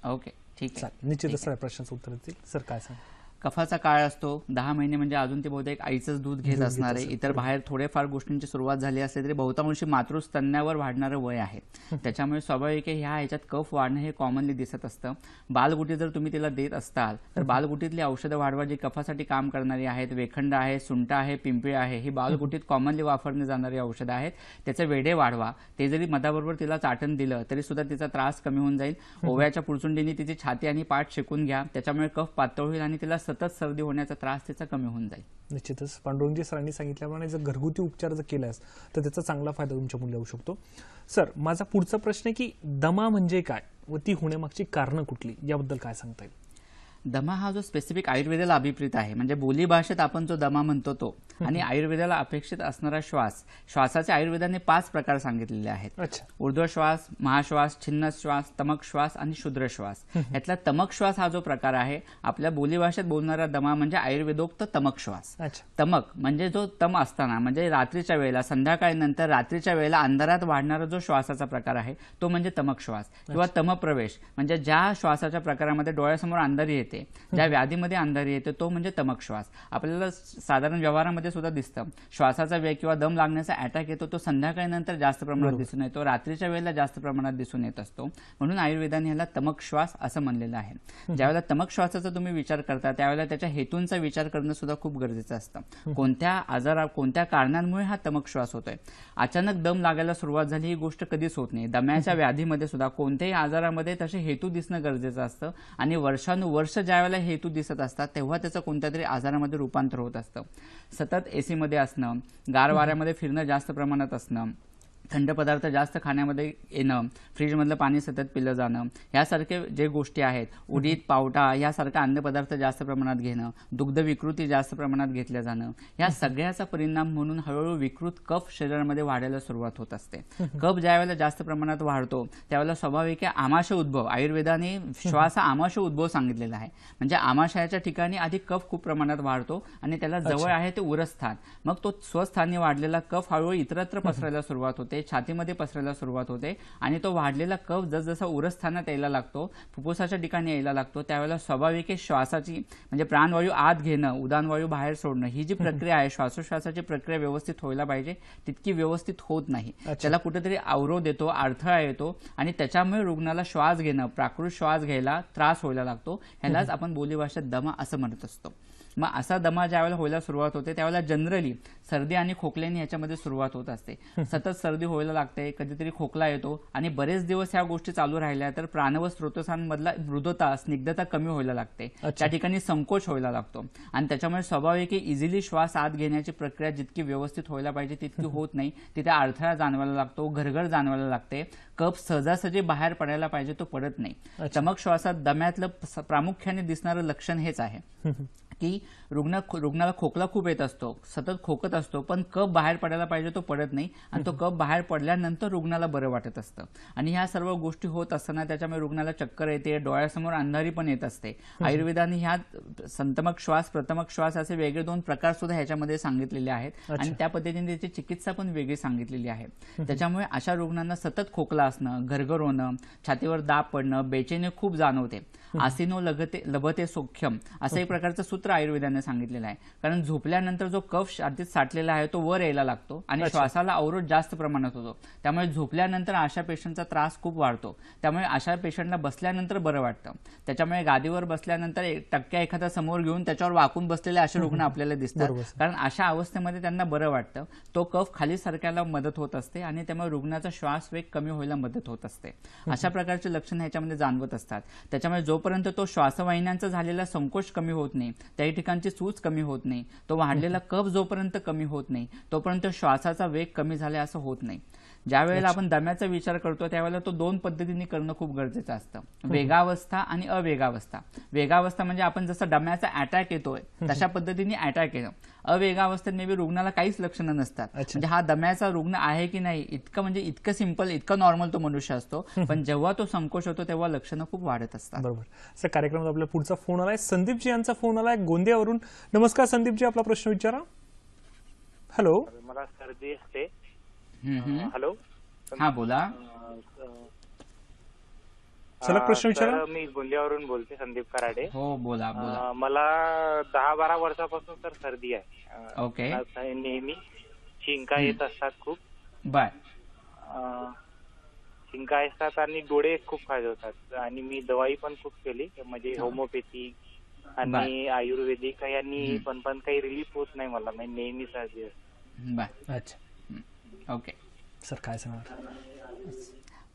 ओके, ठीक आहे. निश्चितच प्रश्नाचं उत्तर देतील. सर, काय सांग? कफाचा काळ असतो, 10 महिने म्हणजे अजून ते बहुतेक आईचंच दूध घेत असणार आहे. इतर बाहेर थोडेफार गोष्टींची सुरुवात झाली असली तरी बहुतांशी मातृस्तन्यावर वाढणारं वय आहे. त्याच्यामुळे स्वाभाविक ह्याच्यात कफ वाढणं हे कॉमनली दिसत असतं. बालगुटी जर तुम्ही तिला देत असाल तर बालगुटीतली औषधं वाढवा जी कफासाठी काम करणारी आहेत, वेखंड आहे, सुंठ आहे, पिंपळी आहे, ही बालगुटीत कॉमनली वापरली जाणारी औषधं आहेत. त्याचे वेढे वाढवा. ते जरी मधाबरोबर तिला चाटण दिलं तरी सुद्धा तिचा त्रास कमी होऊन जाईल. ओव्याच्या पुरचुंडीने तिची छाती आणि पाठ शेकून घ्या, त्याच्यामुळे कफ पातळ होईल आणि तिला सतत सर्दी होण्याचा त्रास त्याचा कमी होऊन जाईल. निश्चितच पांडुरंगजी सरांनी सांगितल्याप्रमाणे जर घरगुती उपचार जर केलास तर त्याचा चांगला फायदा तुमच्या मुलीला होऊ शकतो. सर, माझा पुढचा प्रश्न आहे की दमा म्हणजे काय व ती होण्यामागची कारणं कुठली, याबद्दल काय सांगता येईल? दमा हा जो स्पेसिफिक आयुर्वेदाला अभिप्रेत आहे, म्हणजे बोली भाषेत आपण जो दमा म्हणतो तो, आणि आयुर्वेदाला अपेक्षित असणारा श्वास. श्वासाचे आयुर्वेदाने 5 प्रकार सांगितलेले आहेत. ऊर्ध्व श्वास, महाश्वास, छिन्न श्वास, तमक श्वास आणि शुद्र श्वास. यातला तमक श्वास हा जो प्रकार आहे, आपल्या बोली भाषेत बोलणारा दमा म्हणजे आयुर्वेदोक्त तमक श्वास. तमक म्हणजे जो तम असताना, म्हणजे रात्रीच्या वेळेला, संध्याकाळीनंतर रात्रीच्या वेळेला अंधारात वाढणारा जो श्वासाचा प्रकार आहे तो म्हणजे तमक श्वास. किंवा तमप्रवेश म्हणजे ज्या श्वासाच्या प्रकारामध्ये डोळ्यासमोर अंधारी येते येते, ज्या व्याधीमध्ये अंधारी येते तो म्हणजे तमक श्वास. आपल्याला साधारण व्यवहारामध्ये सुद्धा दिसतं, श्वासाचा वेग किंवा दम लागण्याचा अटॅक येतो तो संध्याकाळीनंतर जास्त प्रमाणात दिसून येतो, रात्रीच्या वेळेला जास्त प्रमाणात दिसून येत असतो. म्हणून आयुर्वेदाने ह्याला तमक श्वास असं म्हणलेलं आहे. ज्यावेळेला तमक श्वासाचा तुम्ही विचार करता त्यावेळेला त्याच्या हेतूंचा विचार करणं सुद्धा खूप गरजेचं असतं. कोणत्या कारणांमुळे हा तमक श्वास होतोय. अचानक दम लागायला सुरुवात झाली ही गोष्ट कधीच होत नाही. दम्याच्या व्याधीमध्ये सुद्धा कोणत्याही आजारामध्ये तसे हेतू दिसणं गरजेचं असतं आणि वर्षानुवर्ष ज्यावेळेला हेतू दिसत असतात तेव्हा त्याचं कोणत्या तरी आजारामध्ये रूपांतर होत असतं. सतत एसी मध्ये असणं, गार वाऱ्यामध्ये फिरणं जास्त प्रमाणात असणं, थंड पदार्थ जास्त खाण्यामध्ये येणं, फ्रीजमधलं पाणी सतत पिलं जाणं, यासारखे जे गोष्टी आहेत, उडीद पावटा यासारखा अन्नपदार्थ जास्त प्रमाणात घेणं, दुग्ध विकृती जास्त प्रमाणात घेतल्या जाणं, या सगळ्याचा परिणाम म्हणून हळूहळू विकृत कफ शरीरामध्ये वाढायला सुरुवात होत असते. कफ ज्यावेळेला जास्त प्रमाणात वाढतो त्यावेळेला स्वाभाविक आमाशय उद्भव, आयुर्वेदाने श्वास आमाशय उद्भव सांगितलेला आहे. म्हणजे आमाशयाच्या ठिकाणी आधी कफ खूप प्रमाणात वाढतो आणि त्याला जवळ आहे ते उरस्थान. मग तो स्वस्थानी वाढलेला कफ हळूहळू इतरत्र पसरायला सुरुवात होते, छातीमध्ये पसरायला सुरुवात होते आणि तो वाढलेला कफ जसजसा उरस्थानात यायला लागतो, फुफ्फुसाच्या ठिकाणी यायला लागतो, त्यावेळेला स्वाभाविक श्वासाची म्हणजे प्राणवायू आत घेणं, उदानवायू बाहेर सोडणं, ही जी प्रक्रिया आहे श्वासोश्वासाची प्रक्रिया व्यवस्थित व्हायला पाहिजे तितकी व्यवस्थित होत नाही. त्याला कुठेतरी अवरोध येतो, अडथळा येतो आणि त्याच्यामुळे रुग्णाला श्वास घेणं, प्राकृत श्वास घ्यायला त्रास व्हायला लागतो. ह्यालाच आपण बोलीभाषेत दमा असं म्हणत असतो. मग असा दमा ज्यावेळेला व्हायला सुरुवात होते त्यावेळेला जनरली सर्दी आणि खोकल्याने ह्याच्यामध्ये सुरुवात होत असते. सतत सर्दी व्हायला लागते, कधीतरी खोकला येतो आणि बरेच दिवस ह्या गोष्टी चालू राहिल्या तर प्राण व स्रोतोसांमधला मृदुता, स्निग्धता कमी व्हायला लागते, त्या ठिकाणी संकोच व्हायला लागतो आणि त्याच्यामुळे स्वाभाविक इझिली श्वास आत घेण्याची प्रक्रिया जितकी व्यवस्थित व्हायला पाहिजे तितकी होत नाही. तिथे अडथळा जाणवायला लागतो, घरघर जाणवायला लागते, कफ सहजासहजी बाहेर पडायला पाहिजे तो पडत नाही. तमक श्वासात दम्यातलं प्रामुख्याने दिसणारं लक्षण हेच आहे की रुग्णाला खोकला खूप येत असतो, सतत खोकत असतो, पण कफ बाहेर पडायला पाहिजे तो पडत नाही आणि तो कफ बाहेर पडल्यानंतर रुग्णाला बरं वाटत असतं. आणि ह्या सर्व गोष्टी होत असताना त्याच्यामुळे रुग्णाला चक्कर येते, डोळ्यासमोर अंधारी पण येत असते. आयुर्वेदाने ह्या संतमक श्वास, प्रथमक श्वास असे वेगळे दोन प्रकार सुद्धा ह्याच्यामध्ये सांगितलेले आहेत आणि त्या पद्धतीने त्याची चिकित्सा पण वेगळी सांगितलेली आहे. त्याच्यामुळे अशा रुग्णांना सतत खोकला असणं, घरघर होणं, छातीवर दाब पडणं, बेचैनी खूप जाणवते, आसीनो लभते सौख्यम असं एक प्रकारचं सूत्र आयुर्वेदाने सांगितलेलं आहे. कारण झोपल्यानंतर जो कफ छातीत साठलेला आहे तो वर यायला लागतो आणि श्वासाला अवरोध जास्त प्रमाणात होतो. त्यामुळे झोपल्यानंतर अशा पेशंटचा त्रास खूप वाढतो. त्यामुळे अशा पेशंटला बसल्यानंतर बरं वाटतं. त्याच्यामुळे गादीवर बसल्यानंतर एखादा समोर घेऊन त्याच्यावर वाकून बसलेले असे रुग्ण आपल्याला दिसतात. कारण अशा अवस्थेमध्ये त्यांना बरं वाटतं, तो कफ खाली सरकायला मदत होत असते आणि त्यामुळे रुग्णाचा श्वास वेग कमी व्हायला मदत होत असते. अशा प्रकारचे लक्षण ह्याच्यामध्ये जाणवत असतात. त्याच्यामुळे जोपर्यंत तो श्वासवाहिन्यांचा झालेला संकोच कमी होत नाही, त्या ठिकाणची सूज कमी होत नाही, तो वाढलेला कफ जोपर्यंत कमी होत नाही तोपर्यंत श्वासाचा वेग कमी झाला असं होत नाही. ज्या वेळेला आपण दम्याचा विचार करतो त्यावेळेला तो दोन पद्धतीने करणं खूप गरजेचं असतं, वेगावस्था आणि अवेगावस्था. वेगावस्था म्हणजे आपण जसं दम्याचा अटॅक येतोय तशा पद्धतीने अटॅक येणं. अवेगावस्थेत मे रुग्णाला काहीच लक्षणं नसतात, म्हणजे हा दम्याचा रुग्ण आहे की नाही इतकं सिंपल, इतकं नॉर्मल तो मनुष्य असतो. पण जेव्हा तो संकोच होतो तेव्हा लक्षणं खूप वाढत असतात. बरोबर. सर, कार्यक्रमात आपला पुढचा फोन आलाय, संदीपजी यांचा फोन आलाय गोंदियावरून. नमस्कार संदीपजी, आपला प्रश्न विचारा. हॅलो. मला सर्दी असते. हॅलो, हा बोला. चला प्रश्न विचारा. मी गोंदियावरून बोलते, संदीप कराडे. हो बोला बोला. मला 10-12 वर्षापासून तर सर्दी आहे. ओके. नेहमी शिंका येत असतात खूप. बर. शिंका येतात आणि डोळे खूप खाजवतात आणि मी दवाई पण खूप केली, म्हणजे होमिओपॅथी आणि आयुर्वेदिक यांनी पण काही रिलीफ होत नाही मला, म्हणजे नेहमी सर्दी असते. बर. अच्छा. ओके. सर काय सांगणार?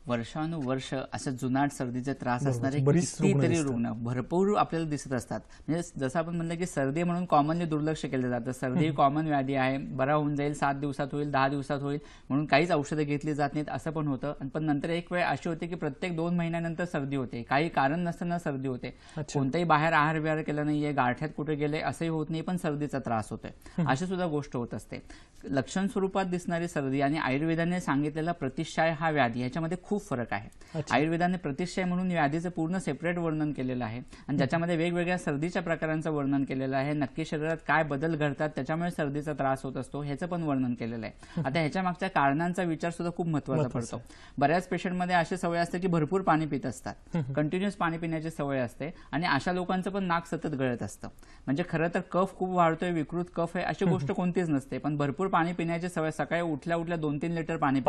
वर्षानुवर्ष असं जुनाट सर्दीचे त्रास असणारे कितीतरी रुग्ण भरपूर आपल्याला दिसत असतात. म्हणजे जसं आपण म्हणलं की सर्दी म्हणून कॉमनली दुर्लक्ष केलं जातं. सर्दी ही कॉमन व्याधी आहे, बरा होऊन जाईल, 7 दिवसात होईल, 10 दिवसात होईल म्हणून काहीच औषधं घेतली जात नाहीत असं पण होतं. पण नंतर एक वेळ अशी होते की प्रत्येक 2 महिन्यानंतर सर्दी होते, काही कारण नसताना सर्दी होते, कोणताही बाहेर आहार विहार केला नाहीये, गारठ्यात कुठे गेले असंही होत नाही, पण सर्दीचा त्रास होतोय, अशी सुद्धा गोष्ट होत असते. लक्षण स्वरूपात दिसणारी सर्दी आणि आयुर्वेदाने सांगितलेला प्रतिशाय हा व्याधी, याच्यामध्ये खूप खूप फरक आहे. आयुर्वेदाने प्रतिशय म्हणून व्याधीचं पूर्ण सेपरेट वर्णन केलेलं आहे आणि ज्याच्यामध्ये वेगवेगळ्या सर्दीच्या प्रकारांचं वर्णन केलेलं आहे. नक्की शरीरात काय बदल घडतात त्याच्यामुळे सर्दीचा त्रास होत असतो ह्याचं पण वर्णन केलेलं आहे. आता ह्याच्या मागच्या कारणांचा विचार सुद्धा खूप महत्त्वाचा पडतो. बऱ्याच पेशंटमध्ये अशी सवय असते की भरपूर पाणी पित असतात, कंटिन्युअस पाणी पिण्याची सवय असते आणि अशा लोकांचं पण नाक सतत गळत असतं. म्हणजे खरं तर कफ खूप वाढतोय, विकृत कफ आहे अशी गोष्ट कोणतीच नसते, पण भरपूर पाणी पिण्याची सवय, सकाळी उठल्या उठल्या 2-3 लिटर पाणी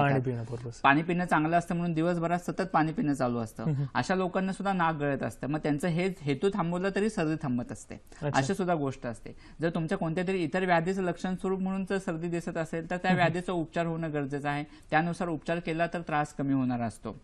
पाणी पिणं चांगलं असतं म्हणून दिवसभरात सतत पाणी पिणं चालू असतं. अशा लोकांना सुद्धा नाक गळत असतं. मग त्यांचं हे हेतू थांबवलं तरी सर्दी थांबत असते. अशी सुद्धा गोष्ट असते. जर तुमच्या कोणत्या तरी इतर व्याधीचं लक्षण स्वरूप म्हणून जर सर्दी दिसत असेल तर त्या व्याधीचा उपचार होणं गरजेचं आहे. त्यानुसार उपचार केला तर त्रास कमी होणार असतो.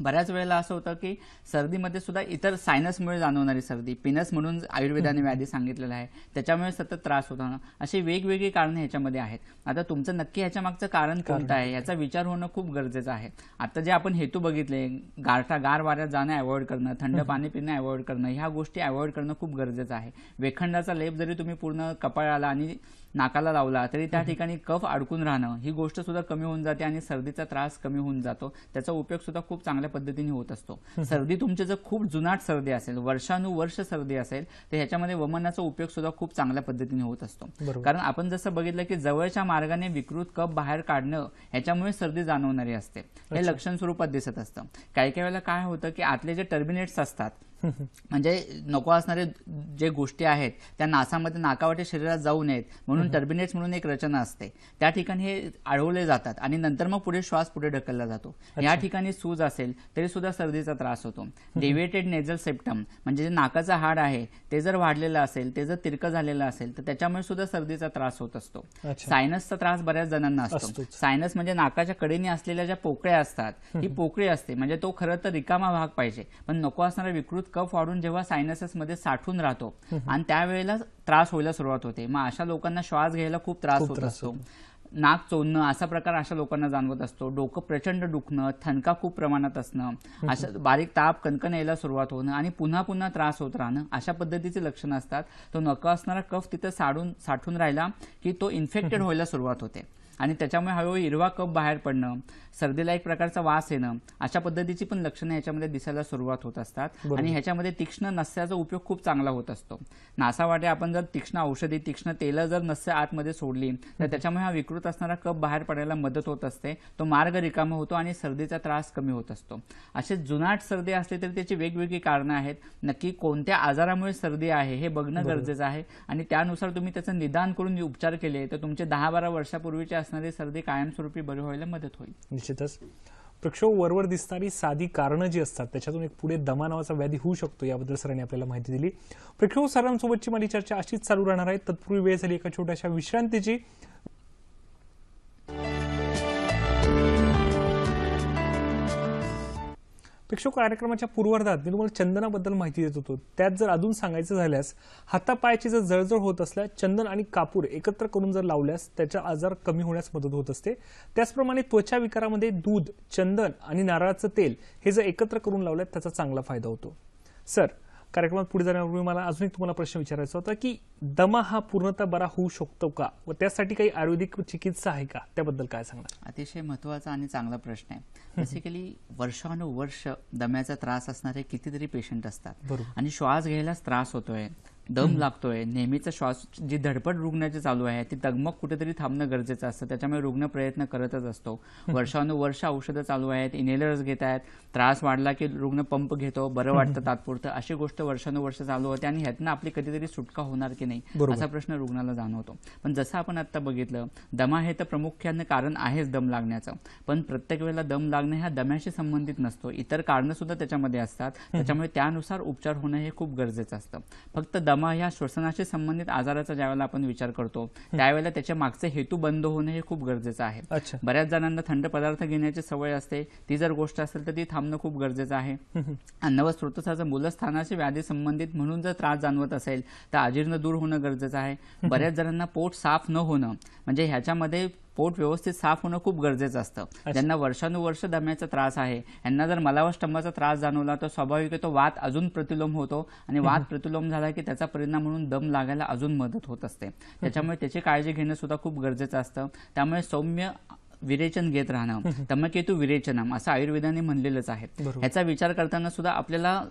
बऱ्याच वेळेला असं होतं की सर्दीमध्ये सुद्धा इतर सायनसमुळे जाणवणारी सर्दी, पिनस म्हणून आयुर्वेदाने व्याधी सांगितलेलं आहे, त्याच्यामुळे सतत त्रास होताना अशी वेगवेगळी कारणं ह्याच्यामध्ये आहेत. आता तुमचं नक्की ह्याच्या मागचं कारण कोणतं आहे याचा विचार होणं खूप गरजेचं आहे. आता जे आपण हेतू बघितले, गार वाऱ्यात जाणं अवॉइड करणं, थंड पाणी पिणं अवॉइड करणं, ह्या गोष्टी अवॉइड करणं खूप गरजेचं आहे. वेखंडाचा लेप जरी तुम्ही पूर्ण कपाळाला आणि नाकाला लावला तरी त्या ठिकाणी कफ अडकून राहणं ही गोष्ट सुद्धा कमी होऊन जाते आणि सर्दीचा त्रास कमी होऊन जातो. त्याचा उपयोग सुद्धा खूप चांगल्या पद्धतीने होत असतो. सर्दी तुमची जर खूप जुनाट सर्दी असेल, वर्षानुवर्ष सर्दी असेल, तर ह्याच्यामध्ये वमनाचा उपयोग सुद्धा खूप चांगल्या पद्धतीने होत असतो. कारण आपण जसं बघितलं की जवळच्या मार्गाने विकृत कफ बाहेर काढणं ह्याच्यामुळे सर्दी जाणवणारी असते. हे लक्षण स्वरूपात दिसत असतं. काही वेळेला काय होतं की आतले जे टर्मिनेट्स असतात, म्हणजे नको असणारे जे गोष्टी आहेत त्या नासामध्ये, नाकावाटे शरीरात जाऊ नयेत म्हणून टर्बिनेट्स म्हणून एक रचना असते, त्या ठिकाणी हे अडवले जातात आणि नंतर मग पुढे श्वास पुढे ढकलला जातो. या ठिकाणी सूज असेल तरी सुद्धा सर्दीचा त्रास होतो. डेव्हिएटेड नेझल सेप्टम म्हणजे जे नाकाचं हाड आहे ते जर वाढलेलं असेल, ते जर तिरकं झालेलं असेल तर त्याच्यामुळे सुद्धा सर्दीचा त्रास होत असतो. सायनसचा त्रास बऱ्याच जणांना असतो. सायनस म्हणजे नाकाच्या कडेने असलेल्या ज्या पोकळ्या असतात, ही पोकळी असते, म्हणजे तो खरं तर रिकामा भाग पाहिजे, पण नको असणारा विकृत कफ वाढून जेव्हा सायनसेस मध्ये साठून राहतो आणि त्यावेळेला त्रास व्हायला सुरुवात होते. मग अशा लोकांना श्वास घ्यायला खूप त्रास होत असतो. नाक चोंदणं असा प्रकार अशा लोकांना जाणवत असतो. डोकं प्रचंड दुखणं, थनका खूप प्रमाणात असणं, अशा बारीक ताप, कणकण यायला सुरुवात होणं आणि पुन्हा पुन्हा त्रास होत राहणं, अशा पद्धतीचे लक्षणं असतात. तो नको असणारा कफ तिथं साठून राहिला की तो इन्फेक्टेड व्हायला सुरुवात होते आणि त्याच्यामुळे हळूहळू हिरवा कफ बाहेर पडणं, सर्दीला एक प्रकारचा वास येणं, अशा पद्धतीची पण लक्षणं ह्याच्यामध्ये दिसायला सुरुवात होत असतात. आणि ह्याच्यामध्ये तीक्ष्ण नस्याचा उपयोग खूप चांगला होत असतो. नासावाटे आपण जर तीक्ष्ण औषधी, तीक्ष्ण तेलं जर नस्य आतमध्ये सोडली तर त्याच्यामुळे हा विकृत असणारा कफ बाहेर पडायला मदत होत असते. तो मार्ग रिकामा होतो आणि सर्दीचा त्रास कमी होत असतो. असे जुनाट सर्दी असले तरी त्याची वेगवेगळी कारणं आहेत. नक्की कोणत्या आजारामुळे सर्दी आहे हे बघणं गरजेचं आहे आणि त्यानुसार तुम्ही त्याचं निदान करून उपचार केले तर तुमचे 10-12 वर्षापूर्वीची असणारी सर्दी कायमस्वरूपी बरी व्हायला मदत होईल. निश्चितच. प्रक्षोभ वरवर दिसणारी साधी कारणं जी असतात त्याच्यातून एक पुढे दमा नावाचा व्याधी होऊ शकतो, याबद्दल सरांनी आपल्याला माहिती दिली. प्रक्षोभ सरांसोबतची माझी चर्चा अशीच चालू राहणार आहे. तत्पूर्वी वेळ झाली एका छोट्याशा विश्रांतीची. प्रेक्षक कार्यक्रमाच्या पूर्वार्धात मी तुम्हाला चंदनाबद्दल माहिती देत होतो. त्यात जर अजून सांगायचं झाल्यास हातापायाची जर जळजळ होत असल्यास चंदन आणि कापूर एकत्र करून जर लावल्यास त्याचा आजार कमी होण्यास मदत होत असते. त्याचप्रमाणे त्वचा विकारामध्ये दूध, चंदन आणि नारळाचं तेल हे जर एकत्र करून लावल्यास त्याचा चांगला फायदा होतो. सर, कार्यक्रमात पुढे जाण्यापूर्वी मला अजून एक तुम्हाला प्रश्न विचारायचा होता की दमा हा पूर्णतः बरा होऊ शकतो का व त्यासाठी काही आयुर्वेदिक चिकित्सा आहे का, त्याबद्दल काय सांगणार? अतिशय महत्त्वाचा आणि चांगला प्रश्न आहे. बेसिकली वर्षानुवर्ष दम्याचा त्रास असणारे कितीतरी पेशंट असतात आणि श्वास घ्यायलाच त्रास होतोय, दम लागतोय, नेहमीचा श्वास जी धडपड रुग्णाची चालू आहे ती दगमग कुठेतरी थांबणं गरजेचं असतं. त्याच्यामुळे रुग्ण प्रयत्न करतच असतो. वर्षानुवर्ष औषधं चालू आहेत, इनहेलर्स घेत आहेत, त्रास वाढला की रुग्ण पंप घेतो, बरं वाटतं तात्पुरतं, अशी गोष्ट वर्षानुवर्ष चालू होते आणि ह्यातनं आपली कधीतरी सुटका होणार की नाही असा प्रश्न रुग्णाला जाणवतो. पण जसं आपण आता बघितलं, दमा हे तर प्रामुख्याने कारण आहेच दम लागण्याचं, पण प्रत्येक वेळेला दम लागणे हा दम्याशी संबंधित नसतो, इतर कारणं सुद्धा त्याच्यामध्ये असतात. त्याच्यामुळे त्यानुसार उपचार होणं हे खूप गरजेचं असतं. फक्त दमा ह्या श्वसनाशी संबंधित आजाराचा ज्यावेळेला आपण विचार करतो त्यावेळेला त्याच्या मागचे हेतू बंद होणं हे खूप गरजेचं आहे. बऱ्याच जणांना थंड पदार्थ घेण्याची सवय असते, ती जर गोष्ट असेल तर ती थांबणं खूप गरजेचं आहे. अन्न व स्रोतसाचं मूलस्थानाशी व्याधी संबंधित म्हणून जर त्रास जाणवत असेल तर अजीर्ण दूर होणं गरजेचं आहे. बऱ्याच जणांना पोट साफ न होणं, म्हणजे ह्याच्यामध्ये पोट व्यवस्थित साफ होणं खूप गरजेचं असतं. ज्यांना वर्षानुवर्ष दम्याचा त्रास आहे यांना जर मलावष्टंभाचा त्रास जाणवला तर स्वाभाविक तो वात अजून प्रतिलोम होतो आणि वात प्रतिलोम झाला की त्याचा परिणाम म्हणून दम लागायला अजून मदत होत असते. त्याच्यामुळे त्याची काळजी घेणं सुद्धा खूप गरजेचं असतं. त्यामुळे सौम्य विरेचन घेत राहणं, धम्मकेतू विरेचनम असं आयुर्वेदाने म्हणलेलंच आहे. ह्याचा विचार करताना सुद्धा आपल्याला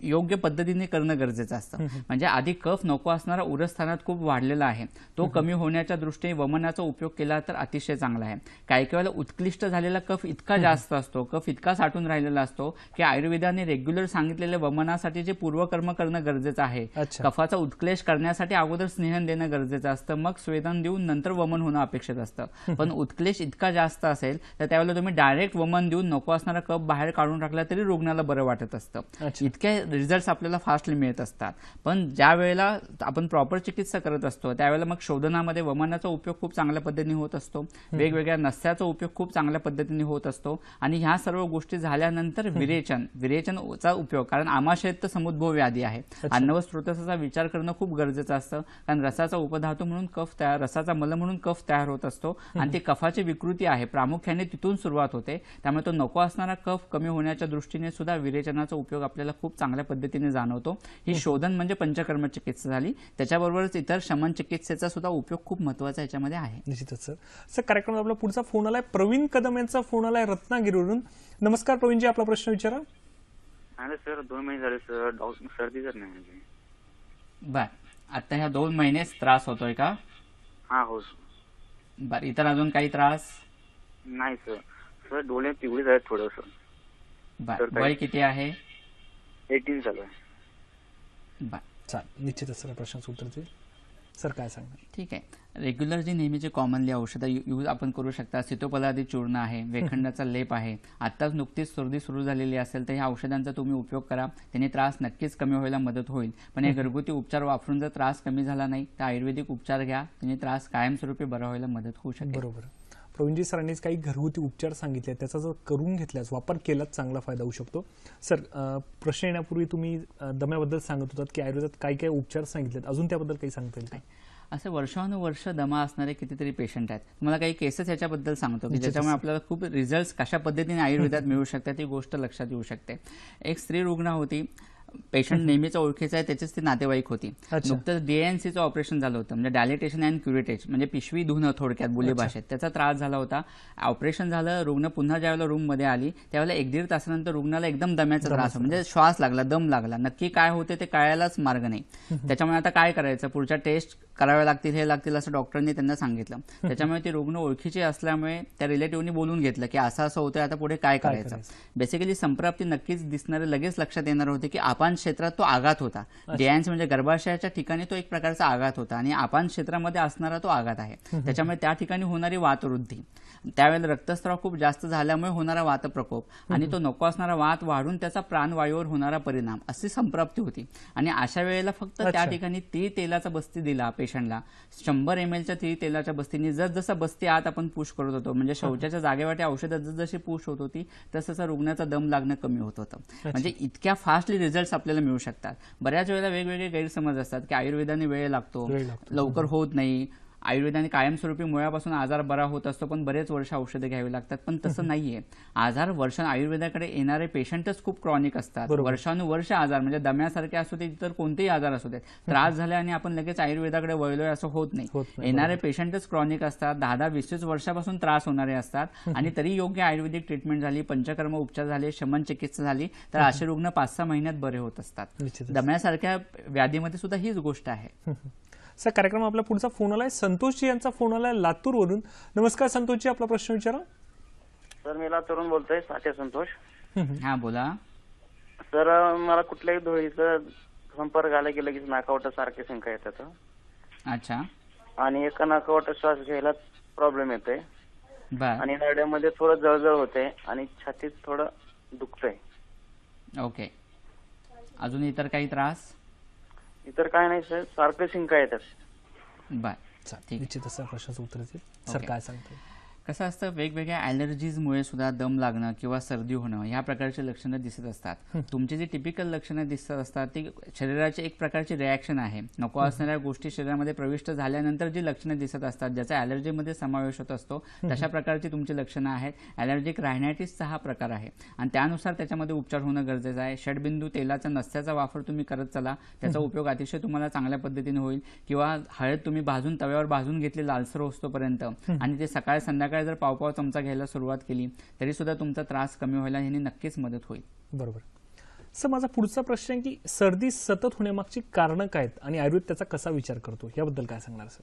योग्य पद्धतीने करणं गरजेचं असतं. म्हणजे आधी कफ नको असणारा उरस्थानात खूप वाढलेला आहे, तो कमी होण्याच्या दृष्टीने वमनाचा उपयोग केला तर अतिशय चांगला आहे. काही वेळेला उत्कृष्ट झालेला कफ इतका जास्त असतो, कफ इतका साठून राहिलेला असतो की आयुर्वेदाने रेग्युलर सांगितलेल्या वमनासाठी जे पूर्वकर्म करणं गरजेचं आहे. कफाचा उत्क्लेश करण्यासाठी अगोदर स्नेहन देणं गरजेचं असतं, मग स्वेदन देऊन नंतर वमन होणं अपेक्षित असतं. पण उत्क्लेश इतका जास्त असेल तर त्यावेळेला तुम्ही डायरेक्ट वमन देऊन नको असणारा कफ बाहेर काढून टाकला तरी रुग्णाला बरं वाटत असतं. इतक्या रिझल्ट्स आपल्याला फास्टली मिळत असतात. पण ज्या वेळेला आपण प्रॉपर चिकित्सा करत असतो त्यावेळेला मग शोधनामध्ये वमनाचा उपयोग खूप चांगल्या पद्धतीने होत असतो, वेगवेगळ्या नस्याचा उपयोग खूप चांगल्या पद्धतीने होत असतो. आणि ह्या सर्व गोष्टी झाल्यानंतर विरेचनचा उपयोग, कारण आमाशयत समुद्भव व्याधी आहे, अन्न व स्रोतसाचा विचार करणं खूप गरजेचं असतं. कारण रसाचा उपधातू म्हणून कफ तयार, रसाचा मल म्हणून कफ तयार होत असतो आणि ती कफाची विकृती आहे प्रामुख्याने तिथून सुरुवात होते. त्यामुळे तो नको असणारा कफ कमी होण्याच्या दृष्टीने सुद्धा विरेचनाचा उपयोग आपल्याला खूप चांगल्या पद्धतीने जाणवतो. ही शोधन म्हणजे पंचकर्म चिकित्सा झाली, त्याच्याबरोबरच इतर शमन चिकित्सेचा सुद्धा उपयोग खूप महत्वाचा याच्यामध्ये आहे. निश्चितच सर कार्यक्रमात आपला पुढचा फोन आलाय, प्रवीण कदम यांचा फोन आलाय रत्नागिरीवरून. नमस्कार प्रवीणजी, आपला प्रश्न विचारा. अरे सर 2 महिने झाले सर सर्दी तर नाही. बर, आता ह्या 2 महिनेच त्रास होतोय का? हा हो. बर, इतर अजून काही त्रास नाही सर. सर डोळे पिवळे झाले थोडस. बर, वय किती आहे? 18 चालू आहे. बर, चालेल, निश्चितच सर प्रश्नाचं उत्तर देईल. सर काय सांगणार? ठीक आहे. रेग्युलर जी नेहमीची कॉमनली औषधं यूज आपण करू शकता. सीतोपलादी चूर्ण आहे, वेखंडाचा लेप आहे. आत्ताच नुकतीच सर्दी सुरू झालेली असेल तर ह्या औषधांचा तुम्ही उपयोग करा, त्याने त्रास नक्कीच कमी व्हायला मदत होईल. पण हे घरगुती उपचार वापरून जर त्रास कमी झाला नाही तर आयुर्वेदिक उपचार घ्या, त्याने त्रास कायमस्वरूपी बरा व्हायला मदत होऊ शकेल. बरोबर. प्रवीणजी सरांनीच काही घरगुती उपचार सांगितले, त्याचा जर करून घेतल्यास, वापर केलाच चांगला फायदा होऊ शकतो. सर प्रश्न येण्यापूर्वी तुम्ही दम्याबद्दल सांगत होतात की आयुर्वेदात काय काय उपचार सांगितलेत, अजून त्याबद्दल काही सांगता येईल? असं वर्षानुवर्ष दमा असणारे कितीतरी पेशंट आहेत. तुम्हाला काही केसेस याच्याबद्दल सांगतो की ज्याच्यामुळे आपल्याला खूप रिझल्ट कशा पद्धतीने आयुर्वेदात मिळू शकतात ही गोष्ट लक्षात येऊ शकते. एक स्त्री रुग्ण होती, पेशंट नेहमीचा ओळखीचा आहे, त्याचीच ती नातेवाईक होती. नुकतंच डीएनसीचं ऑपरेशन झालं होतं, म्हणजे डायलेटेशन अँड क्युरेटेज, म्हणजे पिशवी धुणं थोडक्यात बोलीभाषेत. त्याचा त्रास झाला होता. ऑपरेशन झालं, रुग्ण पुन्हा ज्यावेळेला रूममध्ये आली त्यावेळेला 1-1.5 तासानंतर रुग्णाला एकदम दम्याचा त्रास, म्हणजे श्वास लागला, दम लागला. नक्की काय होते ते कळायलाच मार्ग नाही. त्याच्यामुळे आता काय करायचं, पुढच्या टेस्ट कराव्या लागतील, हे लागतील असं डॉक्टरनी त्यांना सांगितलं. त्याच्यामुळे ती रुग्ण ओळखीची असल्यामुळे त्या रिलेटिव्हनी बोलून घेतलं की असं असं होतं, आता पुढे काय करायचं. बेसिकली संप्राप्ती नक्कीच दिसणारे, लगेच लक्षात येणार होते की आपान क्षेत्रात तो आघात होता. डीएनसी म्हणजे गर्भाशयाच्या ठिकाणी तो एक प्रकारचा आघात होता आणि आपान क्षेत्रामध्ये असणारा तो आघात आहे. त्याच्यामुळे त्या ठिकाणी होणारी वातवृद्धी, त्यावेळेला रक्तस्राव खूप जास्त झाल्यामुळे होणारा वातप्रकोप आणि तो नको असणारा वात वाढून त्याचा प्राणवायूवर होणारा परिणाम, अशी संप्राप्ती होती. आणि अशा वेळेला फक्त त्या ठिकाणी तीळ तेलाचा बस्ती दिला पेशंटला. 100 ml तीळ तेलाच्या बस्तीने जसजसं बस्ती आत आपण पुश करत होतो, म्हणजे शौचाच्या जागेवाटे औषधात जसजशी पुश होत होती तसं रुग्णाचा दम लागणं कमी होत होतं. म्हणजे इतक्या फास्टली रिझल्ट आपल्याला मिळू शकतात. बऱ्याच वेळेला वेगवेगळे गैरसमज असतात की आयुर्वेदाने वेळ लागतो, लवकर होत नाही, आयुर्वेदाने कायमस्वरूपी मुळापासून आजार बरा होत असतो पण बरेच वर्ष औषधं घ्यावी लागतात. पण तसं नाहीये. आजार आयुर्वेदाकडे येणारे पेशंटच खूप क्रॉनिक असतात. वर्षानुवर्ष आजार, म्हणजे दम्यासारखे असू दे, इतर कोणतेही आजार असू देत, त्रास झाले आणि आपण लगेच आयुर्वेदाकडे वळलोय असं होत नाही. येणारे पेशंटच क्रॉनिक असतात, 10-20 वर्षापासून त्रास होणारे असतात आणि तरी योग्य आयुर्वेदिक ट्रीटमेंट झाली, पंचकर्म उपचार झाले, शमन चिकित्सा झाली तर असे रुग्ण 5-6 महिन्यात बरे होत असतात. दम्यासारख्या व्याधीमध्ये सुद्धा हीच गोष्ट आहे. सर कार्यक्रम आपला पुढचा फोन आलाय, संतोषजी यांचा फोन आलाय लातूरवरून. नमस्कार संतोषजी, आपला प्रश्न विचारा. सर मी लातूरून बोलतोय, साठे संतोष. हा बोला. सर मला कुठल्याही धुळीचा संपर्क आला की लगेच नाकावटा सारखे शिंका येतात. अच्छा. आणि एका नाकावटा श्वास घ्यायला प्रॉब्लेम येतोय आणि नरड्यामध्ये थोडं जळजळ होते आणि छातीत थोडं दुखतंय. ओके. अजून इतर काही त्रास? इतर काय नाही सर, सारखं शिंका येतात. बर, निश्चित असं प्रश्नाचं उत्तर देईल. सर काय सांगतो? कसं असतं, वेगवेगळ्या ॲलर्जीजमुळे सुद्धा दम लागणं किंवा सर्दी होणं ह्या प्रकारचे लक्षणं दिसत असतात. तुमची जी टिपिकल लक्षणं दिसत असतात ती शरीराची एक प्रकारची रिॲक्शन आहे. नको असणाऱ्या गोष्टी शरीरामध्ये प्रविष्ट झाल्यानंतर जी लक्षणं दिसत असतात ज्याचा ॲलर्जीमध्ये समावेश होत असतो तशा प्रकारची तुमची लक्षणं आहेत. ॲलर्जिक रायनायटिसचा हा प्रकार आहे आणि त्यानुसार त्याच्यामध्ये उपचार होणं गरजेचं आहे. षडबिंदू तेलाचा नस्याचा वापर तुम्ही करत चला, त्याचा उपयोग अतिशय तुम्हाला चांगल्या पद्धतीने होईल. किंवा हळद तुम्ही भाजून तव्यावर भाजून घेतली लालसर होतोपर्यंत आणि ते सकाळी संध्याकाळी संध्याकाळी जर पाव चमचा घ्यायला सुरुवात केली तरी सुद्धा तुमचा त्रास कमी व्हायला ह्याने नक्कीच मदत होईल. बरोबर. सर, माझा पुढचा प्रश्न आहे की सर्दी सतत होण्यामागची कारणं काय आहेत आणि आयुर्वेद त्याचा कसा विचार करतो, याबद्दल काय सांगणार सर?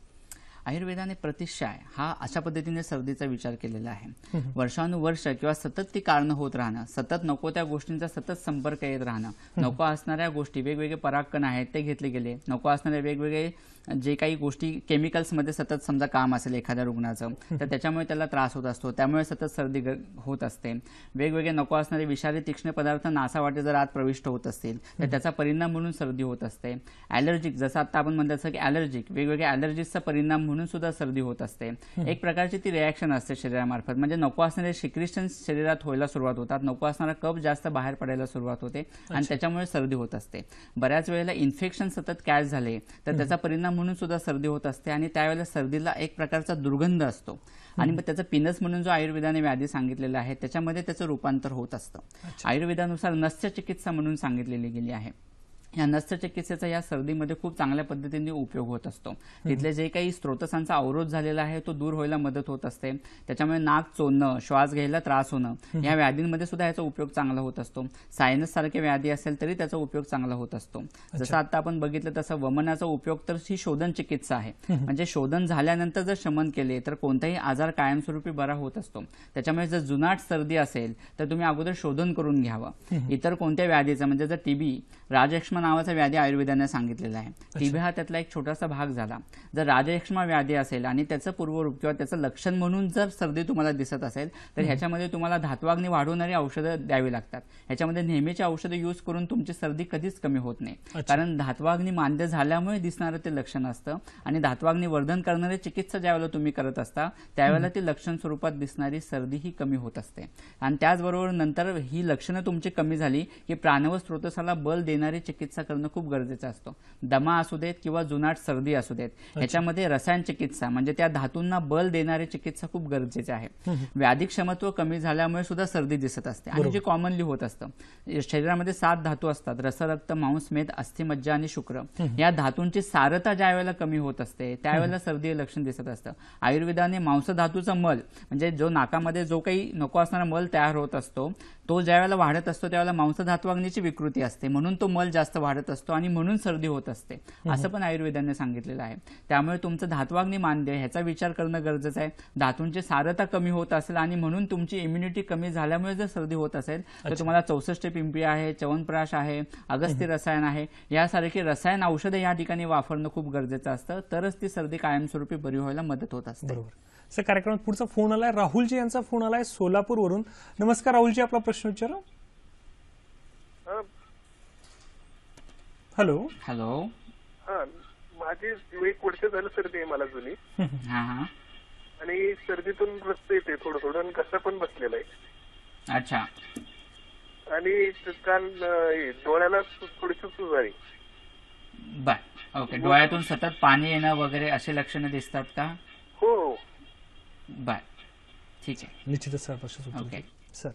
आयुर्वेदाने प्रतिशाय हा अशा पद्धतीने सर्दीचा विचार केलेला आहे. वर्षानुवर्ष किंवा सतत ती कारणं होत राहणं, सतत नको त्या गोष्टींचा सतत संपर्क येत राहणं, नको असणाऱ्या गोष्टी, वेगवेगळे परागकण आहेत ते घेतले गेले, नको असणारे वेगवेगळे जे काही गोष्टी केमिकल्समध्ये सतत समजा काम असेल एखाद्या रुग्णाचं तर त्याच्यामुळे त्याला त्रास होत असतो, त्यामुळे सतत सर्दी होत असते. वेगवेगळे नको असणारे विषारी तीक्ष्ण पदार्थ नासावाटे जर आत प्रविष्ट होत असतील तर त्याचा परिणाम म्हणून सर्दी होत असते. ॲलर्जिक, जसं आता आपण म्हणत असं की ॲलर्जिक, वेगवेगळ्या ॲलर्जीजचा परिणाम म्हणून सुद्धा सर्दी होत असते. एक प्रकारची ती रिॲक्शन असते शरीरामार्फत, म्हणजे नको असणारे सिक्रेशन्स शरीरात व्हायला सुरुवात होतात, नको असणारा कफ जास्त बाहेर पडायला सुरुवात होते आणि त्याच्यामुळे सर्दी होत असते. बऱ्याच वेळेला इन्फेक्शन सतत कॅच झाले तर त्याचा परिणाम म्हणून सुद्धा सर्दी होत असते आणि त्यावेळेला सर्दीला एक प्रकारचा दुर्गंध असतो आणि मग त्याचं पिनस म्हणून जो आयुर्वेदाने व्याधी सांगितलेला आहे त्याच्यामध्ये त्याचं रूपांतर होत असतं. आयुर्वेदानुसार नस्य चिकित्सा म्हणून सांगितलेली गेली आहे. या नस्य चिकित्सेचा या सर्दीमध्ये खूप चांगल्या पद्धतीने उपयोग होत असतो. तिथले जे काही स्रोतसांचा अवरोध झालेला आहे तो दूर व्हायला मदत होत असते. त्याच्यामुळे नाक चोंदणं, श्वास घ्यायला त्रास होणं या व्याधींमध्ये सुद्धा याचा उपयोग चांगला होत असतो. सायनस सारखे व्याधी असेल तरी त्याचा उपयोग चांगला होत असतो. जसं आता आपण बघितलं तसं वमनाचा उपयोग तर ही शोधन चिकित्सा आहे, म्हणजे शोधन झाल्यानंतर जर शमन केले तर कोणताही आजार कायमस्वरूपी बरा होत असतो. त्याच्यामुळे जर जुनाट सर्दी असेल तर तुम्ही अगोदर शोधन करून घ्यावं. इतर कोणत्या व्याधीचं, म्हणजे जर टीबी, राजयक्ष्मा नावाचा व्याधी आयुर्वेदाने सांगितलेला आहे. टीबी हा त्यातला एक छोटासा भाग झाला. जर राजयक्ष्मा व्याधी असेल आणि त्याचं पूर्वरूप किंवा त्याचं लक्षण म्हणून जर सर्दी तुम्हाला दिसत असेल तर ह्याच्यामध्ये तुम्हाला धात्वाग्नी वाढवणारी औषधं द्यावी लागतात. ह्याच्यामध्ये नेहमीची औषधं यूज करून तुमची सर्दी कधीच कमी होत नाही, कारण धात्वाग्नी मांद्य झाल्यामुळे दिसणारं ते लक्षण असतं आणि धात्वाग्नी वर्धन करणारी चिकित्सा ज्यावेळेला तुम्ही करत असता त्यावेळेला ती लक्षण स्वरूपात दिसणारी सर्दी ही कमी होत असते. आणि त्याचबरोबर नंतर ही लक्षणं तुमची कमी झाली की प्राणव स्रोतसाला बल देणारी चिकित्सा करणं खूप गरजेचं असतं. दमा असू देत किंवा जुनाट सर्दी असू देत, ह्याच्यामध्ये रसायन चिकित्सा म्हणजे त्या धातूंना बल देणारी चिकित्सा खूप गरजेची आहे. व्याधी क्षमत्व कमी झाल्यामुळे सुद्धा सर्दी दिसत असते आणि जे कॉमनली होत असतं. शरीरामध्ये 7 धातू असतात, रस, रक्त, मांस, मेद, अस्थि, मज्जा आणि शुक्र. या धातूंची सारता ज्या वेळेला कमी होत असते त्यावेळेला सर्दी लक्षण दिसत असतं. आयुर्वेदाने मांस धातूचा मल म्हणजे जो नाकामध्ये जो काही नको असणारा मल तयार होत असतो तो ज्यावेळेला वाढत असतो त्यावेळेला मांस धात्वाग्नीची विकृती असते, म्हणून तो मल जास्त वाढत असतो आणि म्हणून सर्दी होत असते, असं पण आयुर्वेदाने सांगितलेलं आहे. त्यामुळे तुमचं धात्वाग्नी मांद्य ह्याचा विचार करणं गरजेचं आहे. धातूंची सारता कमी होत असेल आणि म्हणून तुमची इम्युनिटी कमी झाल्यामुळे जर सर्दी होत असेल तर तुम्हाला 64 पिंपरी आहे, च्यवनप्राश आहे, अगस्त्य रसायन आहे, यासारखी रसायन औषधं या ठिकाणी वापरणं खूप गरजेचं असतं, तरच ती सर्दी कायमस्वरूपी बरी व्हायला मदत होत असते. बरोबर. सर, कार्यक्रमात पुढचा फोन आलाय, राहुलजी यांचा फोन आलाय सोलापूरवरून. नमस्कार राहुलजी, आपला प्रश्न विचारा. हॅलो. माझी 1 वर्ष झालं सर्दी आहे मला जुनी. आणि सर्दीतून रक्त येते थोडं थोडं आणि घसा पण बसलेला आहे. अच्छा. आणि काल डोळ्याला थोडीशी सूज आली. बर, ओके. डोळ्यातून सतत पाणी येणं वगैरे असे लक्षणं दिसतात का? हो. बर, ठीक आहे. निश्चितच सर, प्रश्न ओके. सर,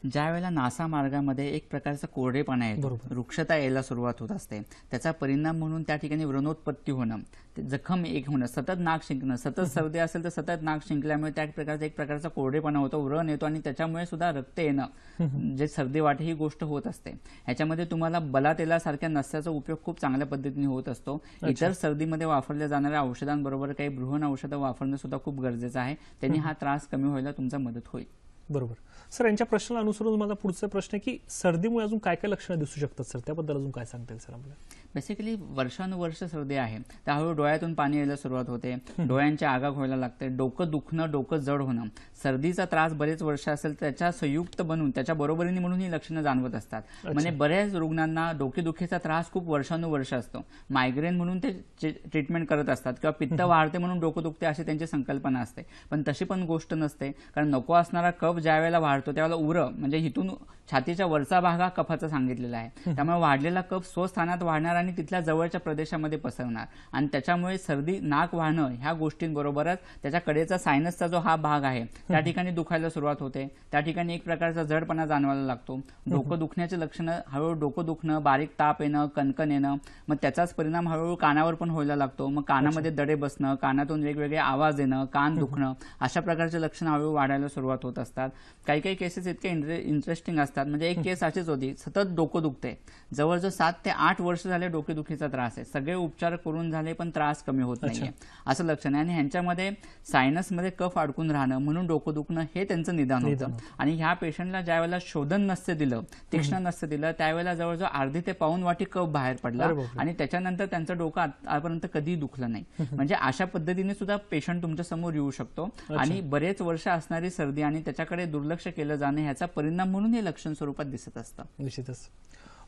ज्या वेळेला नासा मार्गामध्ये एक प्रकारचा कोरडेपणा येतो, वृक्षता यायला सुरुवात होत असते, त्याचा परिणाम म्हणून त्या ठिकाणी व्रणोत्पत्ती होणं, जखम एक होणं, सतत नाक शिंकणं, सतत सर्दी असेल तर सतत नाक शिंकल्यामुळे त्या प्रकारचा एक प्रकारचा कोरडेपणा होतो, व्रण येतो आणि त्याच्यामुळे सुद्धा रक्त येणं जे सर्दी वाटे ही गोष्ट होत असते. ह्याच्यामध्ये तुम्हाला बलातेलासारख्या नस्याचा उपयोग खूप चांगल्या पद्धतीने होत असतो. इतर सर्दीमध्ये वापरल्या जाणाऱ्या औषधांबरोबर काही बृहण औषधं वापरणं सुद्धा खूप गरजेचं आहे, त्यांनी हा त्रास कमी व्हायला तुमचा मदत होईल. बरोबर. सर, यांच्या प्रश्नाला अनुसरून माझा पुढचा प्रश्न आहे की सर्दीमुळे अजून काय काय लक्षणं दिसू शकतात सर, त्याबद्दल अजून काय सांगता येईल सर आपल्याला? बेसिकली वर्षानुवर्ष सर्दी आहे तर हळूहळू डोळ्यातून पाणी यायला सुरुवात होते, डोळ्यांची आगाग व्हायला लागते, डोकं दुखणं, डोकं जड होणं, सर्दीचा त्रास बरेच वर्ष असेल त्याच्या संयुक्त बनून त्याच्या बरोबरीने म्हणून ही लक्षणं जाणवत असतात. म्हणजे बऱ्याच रुग्णांना डोकेदुखीचा त्रास खूप वर्षानुवर्ष असतो. मायग्रेन म्हणून ते ट्रीटमेंट करत असतात किंवा पित्त वाढते म्हणून डोकं दुखते अशी त्यांची संकल्पना असते, पण तशी पण गोष्ट नसते. कारण नको असणारा कफ ज्या वेळेला वाढतो त्यावेळेला उरं म्हणजे इथून छातीच्या वरचा भाग हा कफाचा सांगितलेला आहे, त्यामुळे वाढलेला कफ स्वस्थानात वाढणार आणि तिथल्या जवळच्या प्रदेशामध्ये पसरणार आणि त्याच्यामुळे सर्दी, नाक वाहणं ह्या गोष्टींबरोबरच त्याच्या कडेचा सायनसचा जो हा भाग आहे त्या ठिकाणी दुखायला सुरुवात होते. त्या ठिकाणी एक प्रकारचा जडपणा जाणवायला लागतो. डोकं दुखण्याची लक्षणं, हळूहळू डोकं दुखणं, बारीक ताप येणं, कणकण येणं, मग त्याचाच परिणाम हळूहळू कानावर पण व्हायला लागतो. मग कानामध्ये दडे बसणं, कानातून वेगवेगळे आवाज येणं, कान दुखणं, अशा प्रकारचे लक्षणं हळूहळू वाढायला सुरुवात होत असतात. काही काही केसेस इतके इंटरेस्टिंग असतात. म्हणजे एक केस अशीच होती, सतत डोकं दुखते, जवळजवळ 7 ते 8 वर्ष झाले डोकेदुखीचा त्रास आहे, सगळे उपचार करून झाले पण त्रास कमी होत नाहीये असं लक्षण आहे. आणि ह्यांच्यामध्ये सायनसमध्ये कफ अडकून राहणं म्हणून डोकं दुखणं हे त्यांचं निदान होतं. आणि ह्या पेशंटला ज्या वेळेला शोधन नसतं दिलं, तीक्ष्ण नसतं दिलं, त्यावेळेला जवळजवळ अर्धी ते पाऊण वाटी कफ बाहेर पडला आणि त्याच्यानंतर त्यांचं डोकं आतापर्यंत कधीही दुखलं नाही. म्हणजे अशा पद्धतीने सुद्धा पेशंट तुमच्या समोर येऊ शकतो आणि बरेच वर्ष असणारी सर्दी आणि त्याच्याकडे दुर्लक्ष केलं जाणं ह्याचा परिणाम म्हणून हे लक्षण स्वरूपात दिसत असतं. निश्चितच.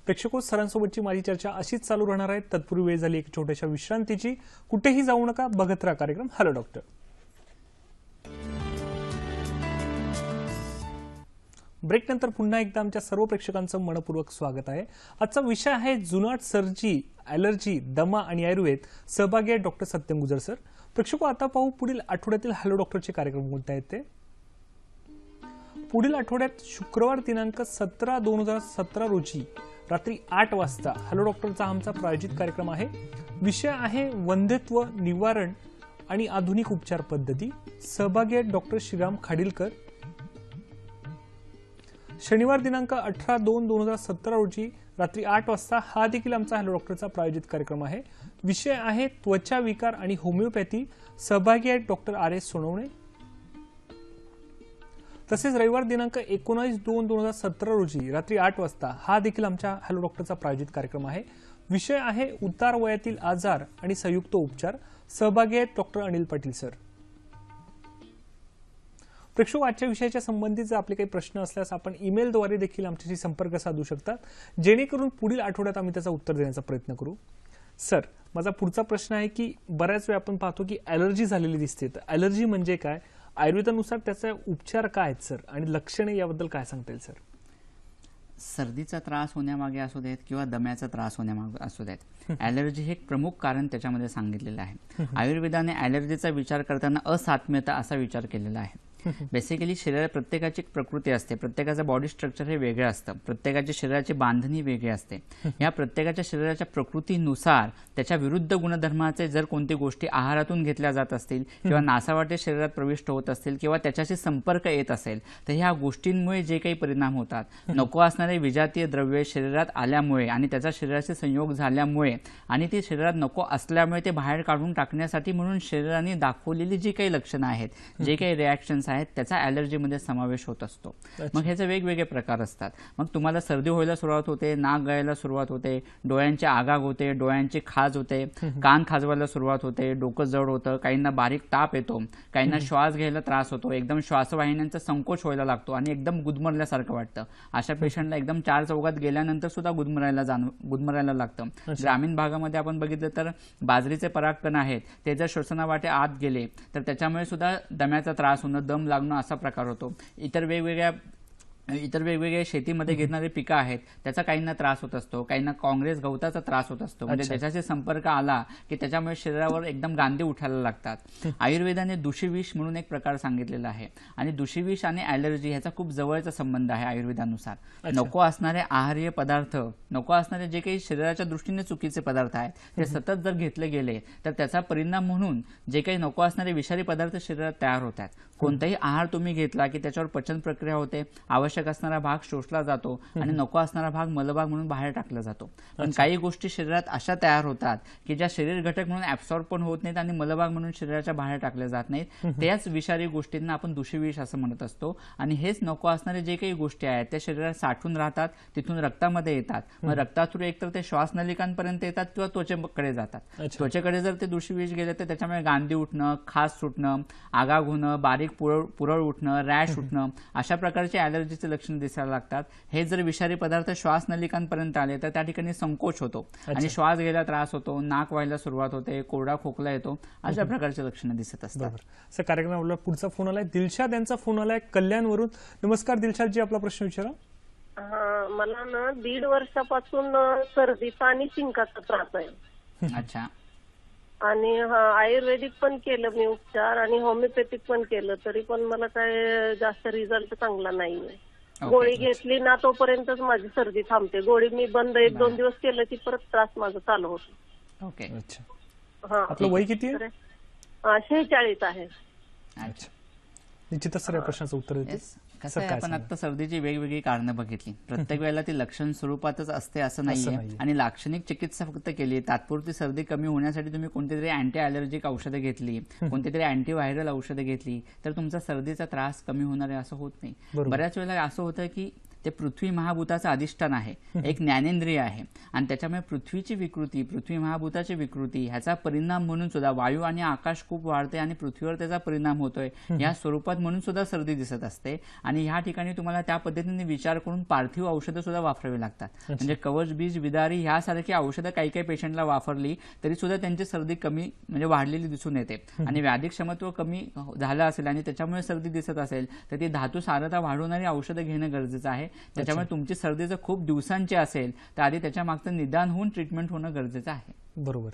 प्रेक्षको, सरांसोबतची माझी चर्चा अशीच चालू राहणार आहे. तत्पूर्वी वेळ झाली एक छोट्याशा विश्रांतीची. कुठेही जाऊ नका, बघत राहा कार्यक्रम हॅलो डॉक्टर. ब्रेक नंतर पुन्हा एकदा आमच्या सर्व प्रेक्षकांचं मनपूर्वक स्वागत आहे. आजचा विषय आहे जुनाट सर्दी, ॲलर्जी, दमा आणि आयुर्वेद. सहभागी आहेत डॉक्टर सत्यम गुजर सर. प्रेक्षको, आता पाहू पुढील आठवड्यातील हॅलो डॉक्टरचे कार्यक्रम कोणते आहेत ते. पुढील आठवड्यात शुक्रवार दिनांक 17/2/2017 रोजी रात्री 8 वाजता हॅलो डॉक्टरचा आमचा प्रायोजित कार्यक्रम आहे. विषय आहे वंध्यत्व निवारण आणि आधुनिक उपचार पद्धती. सहभागी आहेत डॉक्टर श्रीराम खाडीलकर. शनिवार दिनांक 18/2/2017 रोजी रात्री 8 वाजता हा देखील आमचा हॅलो डॉक्टरचा प्रायोजित कार्यक्रम आहे. विषय आहे त्वचा विकार आणि होमिओपॅथी. सहभागी आहेत डॉक्टर RS सोनवणे. तसेच रविवार दिनांक 19/2/2017 रोजी रात्री 8 वाजता हा देखील आमच्या हॅलो डॉक्टरचा प्रायोजित कार्यक्रम आहे. विषय आहे उतार वयातील आजार आणि संयुक्त उपचार. सहभागी आहेत डॉक्टर अनिल पाटील सर. प्रेक्षक, आजच्या विषयाच्या संबंधित जर आपले काही प्रश्न असल्यास आपण ईमेलद्वारे देखील आमच्याशी संपर्क साधू शकतात, जेणेकरून पुढील आठवड्यात आम्ही त्याचा उत्तर देण्याचा प्रयत्न करू. सर, माझा पुढचा प्रश्न आहे की बऱ्याच वेळा आपण पाहतो की ॲलर्जी झालेली दिसते. तर ॲलर्जी म्हणजे काय, आयुर्वेदानुसार त्याचा उपचार काय आहेत सर, आणि लक्षणे याबद्दल काय सांगता येईल सर. सर्दीचा त्रास होण्यामागे असू देत किंवा दम्याचा त्रास होण्यामागे असू देत, ॲलर्जी हे एक प्रमुख कारण त्याच्यामध्ये सांगितलेलं आहे. आयुर्वेदाने ॲलर्जीचा विचार करताना असात्म्यता असा विचार केलेला आहे. बेसिकली शरीरात प्रत्येकाची प्रकृती असते, प्रत्येकाचं बॉडी स्ट्रक्चर हे वेगळं असतं, प्रत्येकाच्या शरीराची बांधणी वेगळी असते. या प्रत्येकाच्या शरीराच्या प्रकृतीनुसार त्याच्या विरुद्ध गुणधर्माचे जर कोणती गोष्टी आहारातून घेतल्या जात असतील किंवा नासावाटे शरीरात प्रविष्ट होत असतील किंवा त्याच्याशी संपर्क येत असेल तर ह्या गोष्टींमुळे जे काही परिणाम होतात, नको असणारे विजातीय द्रव्ये शरीरात आल्यामुळे आणि त्याचा शरीराशी संयोग झाल्यामुळे आणि ती शरीरात नको असल्यामुळे ते बाहेर काढून टाकण्यासाठी म्हणून शरीराने दाखवलेली जी काही लक्षणं आहेत, जे काही रिॲक्शन्स आहेत, त्याचा ॲलर्जीमध्ये समावेश होत असतो. मग ह्याचे वेगवेगळे प्रकार असतात. मग तुम्हाला सर्दी व्हायला सुरुवात होते, नाक गळायला सुरुवात होते, डोळ्यांची आगाग होते, डोळ्यांची खाज होते, कान खाजवायला सुरुवात होते, डोकं जड होतं, काहींना बारीक ताप येतो, काहींना श्वास घ्यायला त्रास होतो, एकदम श्वासवाहिन्यांचा संकोच व्हायला लागतो आणि एकदम गुदमरल्यासारखं वाटतं. अशा पेशंटला एकदम 4 चौघात गेल्यानंतर सुद्धा गुदमरायला लागतं. ग्रामीण भागामध्ये आपण बघितलं तर बाजरीचे परागकण आहेत, ते जर श्वसनावाटे आत गेले तर त्याच्यामुळे सुद्धा दम्याचा त्रास होणं, दम लागणं असा प्रकार होतो. इतर वेगवेगळ्या शेतीमध्ये घेणारे पिकं आहेत त्याचा काहींना त्रास होत असतो, काहींना काँग्रेस गवताचा त्रास होत असतो. म्हणजे त्याच्याशी संपर्क आला की त्याच्यामुळे शरीरावर एकदम गांधे उठायला लागतात. आयुर्वेदाने दूषिविष म्हणून एक प्रकार सांगितलेला आहे आणि दूषिविष आणि ॲलर्जी ह्याचा खूप जवळचा संबंध आहे आयुर्वेदानुसार. नको असणारे आहार्य पदार्थ, नको असणारे जे काही शरीराच्या दृष्टीने चुकीचे पदार्थ आहेत ते सतत जर घेतले गेले तर त्याचा परिणाम म्हणून जे काही नको असणारे विषारी पदार्थ शरीरात तयार होतात. कोणताही आहार तुम्ही घेतला की त्याच्यावर पचन प्रक्रिया होते, आवश्यक असणारा भाग शोषला जातो आणि नको असणारा भाग मलभाग म्हणून बाहेर टाकला जातो. पण काही गोष्टी शरीरात अशा तयार होतात की ज्या शरीर घटक म्हणून ऍब्सॉर्ब पण होत नाहीत आणि मलभाग म्हणून शरीराच्या बाहेर टाकल्या जात नाहीत. त्याच विषारी गोष्टींना आपण दूषिविष असं म्हणत असतो. आणि हेच नको असणारे जे काही गोष्टी आहेत त्या शरीरात साठून राहतात, तिथून रक्तामध्ये येतात. मग रक्ताथ्रू एकतर ते श्वासनलिकांपर्यंत येतात किंवा त्वचेकडे जातात. त्वचेकडे जर ते दूषिविष गेले तर त्याच्यामुळे गांधी उठणं, खाज सुटणं, आगाग होणं, बारीक पुरळ उठणं, रॅश उठणं अशा प्रकारचे ॲलर्जीचे लक्षण दिसायला लागतात. हे जर विषारी पदार्थ श्वासनलिकांपर्यंत आले तर त्या ठिकाणी संकोच होतो आणि श्वास घ्यायला त्रास होतो, नाक व्हायला सुरुवात होते, कोरडा खोकला येतो, अशा प्रकारचे लक्षणं दिसत असतात. सर, कार्यक्रमाला पुढचा फोन आलाय, दिलशाद यांचा फोन आलाय कल्याणवरून. नमस्कार दिलशाद जी, आपला प्रश्न विचारा. मला ना 1.5 वर्षापासून सर्दीचा आणि शिंकाचा त्रास आहे. अच्छा. आणि आयुर्वेदिक पण केलं मी उपचार आणि होमिओपॅथिक पण केलं, तरी पण मला काय जास्त रिझल्ट चांगला नाहीये. गोळी घेतली ना तोपर्यंतच माझी सर्दी थांबते. गोळी मी बंद 1-2 दिवस केलं की परत त्रास माझा चालू होतो. ओके. अच्छा. आपलं वय किती आहे? 46 आहे. अच्छा. निश्चितच सर या प्रश्नाचं उत्तर देते. कसं आहे, आपण आता सर्दीची वेगवेगळी कारणं बघितली. प्रत्येक वेळेला ती लक्षण स्वरूपातच असते असं नाहीये. आणि लाक्षणिक चिकित्सा फक्त केली, तात्पुरती सर्दी कमी होण्यासाठी तुम्ही कोणतीतरी अँटी ॲलर्जिक औषधं घेतली, कोणतीतरी अँटीव्हायरल औषधं घेतली तर तुमचा सर्दीचा त्रास कमी होणार आहे असं होत नाही. बऱ्याच वेळेला असं होतं की ते पृथ्वी महाभूताचं अधिष्ठान आहे, एक ज्ञानेंद्रिय आहे, आणि त्याच्यामुळे पृथ्वीची विकृती, पृथ्वी महाभूताची विकृती ह्याचा परिणाम म्हणून सुद्धा वायू आणि आकाश खूप वाढते आणि पृथ्वीवर त्याचा परिणाम होतोय या स्वरूपात म्हणून सुद्धा सर्दी दिसत असते. आणि ह्या ठिकाणी तुम्हाला त्या पद्धतीने विचार करून पार्थिव औषधं सुद्धा वापरावी लागतात. म्हणजे कवच, बीज, विदारी ह्यासारखी औषधं काही काही पेशंटला वापरली तरी सुद्धा त्यांची सर्दी कमी म्हणजे वाढलेली दिसून येते. आणि व्याधी क्षमत्व कमी झालं असेल आणि त्याच्यामुळे सर्दी दिसत असेल तर ती धातू सारता वाढवणारी औषधं घेणं गरजेचं आहे. त्याच्यामुळे तुमची सर्दी जर खूप दिवसांची असेल तर आधी त्याच्या मागचं निदान होऊन ट्रीटमेंट होणं गरजेचं आहे. बरोबर.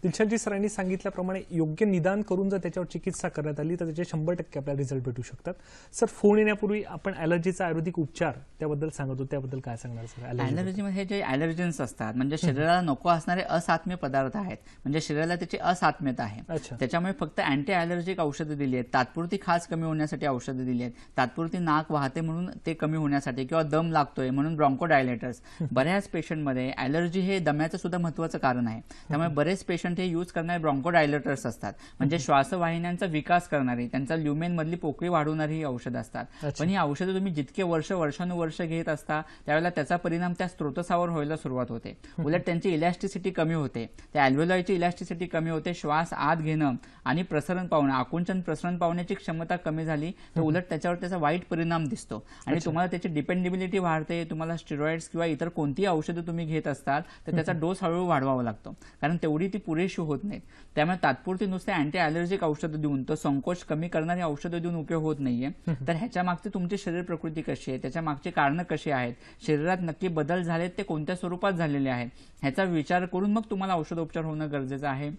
दिलशादजी सरांनी सांगितल्याप्रमाणे योग्य निदान करून जर त्याच्यावर चिकित्सा करण्यात आली तर त्याचे 100% आपल्याला रिझल्ट भेटू शकतात. सर, फोन येण्यापूर्वी आपण ॲलर्जीचा आयुर्वेदिक उपचार त्याबद्दल सांगत होतो, त्याबद्दल काय सांगणार सर? ॲलर्जीमध्ये जे ॲलर्जन्स असतात म्हणजे शरीराला नको असणारे असात्म्य पदार्थ आहेत, म्हणजे शरीराला त्याची असात्म्यता आहे. त्याच्यामुळे फक्त अँटी ॲलर्जिक औषधं दिली आहेत, तात्पुरती खाज कमी होण्यासाठी औषधं दिली आहेत, तात्पुरती नाक वाहते म्हणून ते कमी होण्यासाठी किंवा दम लागतोय म्हणून ब्रॉन्कोडायलेटर्स. बऱ्याच पेशंटमध्ये ॲलर्जी हे दम्याचं सुद्धा महत्त्वाचं कारण आहे. त्यामुळे बरेच पेशंट हे यूज करणारे ब्रॉन्कोडायलेटर्स असतात, म्हणजे श्वासवाहिन्यांचा विकास करणारी, त्यांचा ल्युमेन मधली पोकळी वाढवणारी ही औषधं असतात. पण ही औषधं तुम्ही जितके वर्षानुवर्ष घेत असता त्यावेळेला त्याचा परिणाम त्या स्त्रोतसावर व्हायला सुरुवात होते. उलट त्यांची इलॅस्टिसिटी कमी होते, त्या अल्व्हेओलायची इलॅस्टिसिटी कमी होते. श्वास आत घेणं आणि प्रसरण पावणं, आकुंचन प्रसरण पावण्याची क्षमता कमी झाली तर उलट त्याच्यावर त्याचा वाईट परिणाम दिसतो आणि तुम्हाला त्याची डिपेंडेबिलिटी वाढते. तुम्हाला स्टेरॉइड्स किंवा इतर कोणतीही औषधं तुम्ही घेत असताल तर त्याचा डोस हळूहळू वाढवावा लागतो, कारण तेवढी ती पुरेशी होत नाहीत. त्यामुळे तात्पुरती नुसते अँटी ॲलर्जिक औषधं देऊन, तो संकोच कमी करणारी औषधं देऊन उपयोग होत नाहीये. तर ह्याच्या मागची तुमची शरीर प्रकृती कशी आहे, त्याच्या मागची कारणं कशी आहेत, शरीरात नक्की बदल झालेत ते कोणत्या स्वरूपात झालेले आहेत ह्याचा विचार करून मग तुम्हाला औषधोपचार होणं गरजेचं आहे.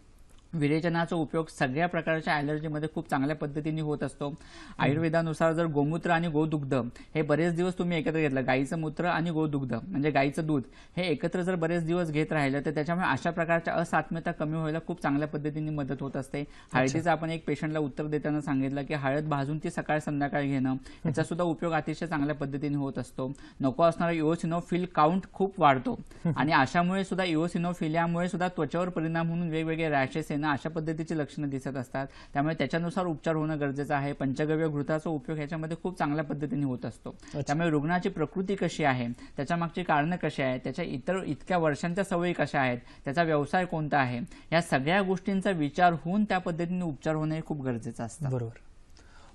विरेचनाचा उपयोग सगळ्या प्रकारच्या ॲलर्जीमध्ये खूप चांगल्या पद्धतीने होत असतो. आयुर्वेदानुसार जर गोमूत्र आणि गोदुग्ध हे बरेच दिवस तुम्ही एकत्र घेतलं, गाईचं मूत्र आणि गोदुग्ध म्हणजे गाईचं दूध हे एकत्र जर बरेच दिवस घेत राहिलं तर त्याच्यामुळे अशा प्रकारच्या असात्म्यता कमी व्हायला खूप चांगल्या पद्धतीने मदत होत असते. हळदीचं आपण एक पेशंटला उत्तर देताना सांगितलं की हळद भाजून ती सकाळ संध्याकाळ घेणं याचा सुद्धा उपयोग अतिशय चांगल्या पद्धतीने होत असतो. नको असणारा इओसिनोफिल काउंट खूप वाढतो आणि अशामुळे सुद्धा इओसिनोफिलियामुळे सुद्धा त्वचेवर परिणाम होऊन वेगवेगळे रॅशेस अशा पद्धतीची लक्षणं दिसत असतात. त्यामुळे त्याच्यानुसार उपचार होणं गरजेचं आहे. पंचगव्य घृताचा उपयोग ह्याच्यामध्ये खूप चांगल्या पद्धतीने होत असतो. त्यामुळे रुग्णाची प्रकृती कशी आहे, त्याच्या मागची कारणं कशी आहेत, त्याच्या इतक्या वर्षांच्या सवयी कशा आहेत, त्याचा व्यवसाय कोणता आहे, या सगळ्या गोष्टींचा विचार होऊन त्या पद्धतीने उपचार होणं हे खूप गरजेचं असतं. बरोबर.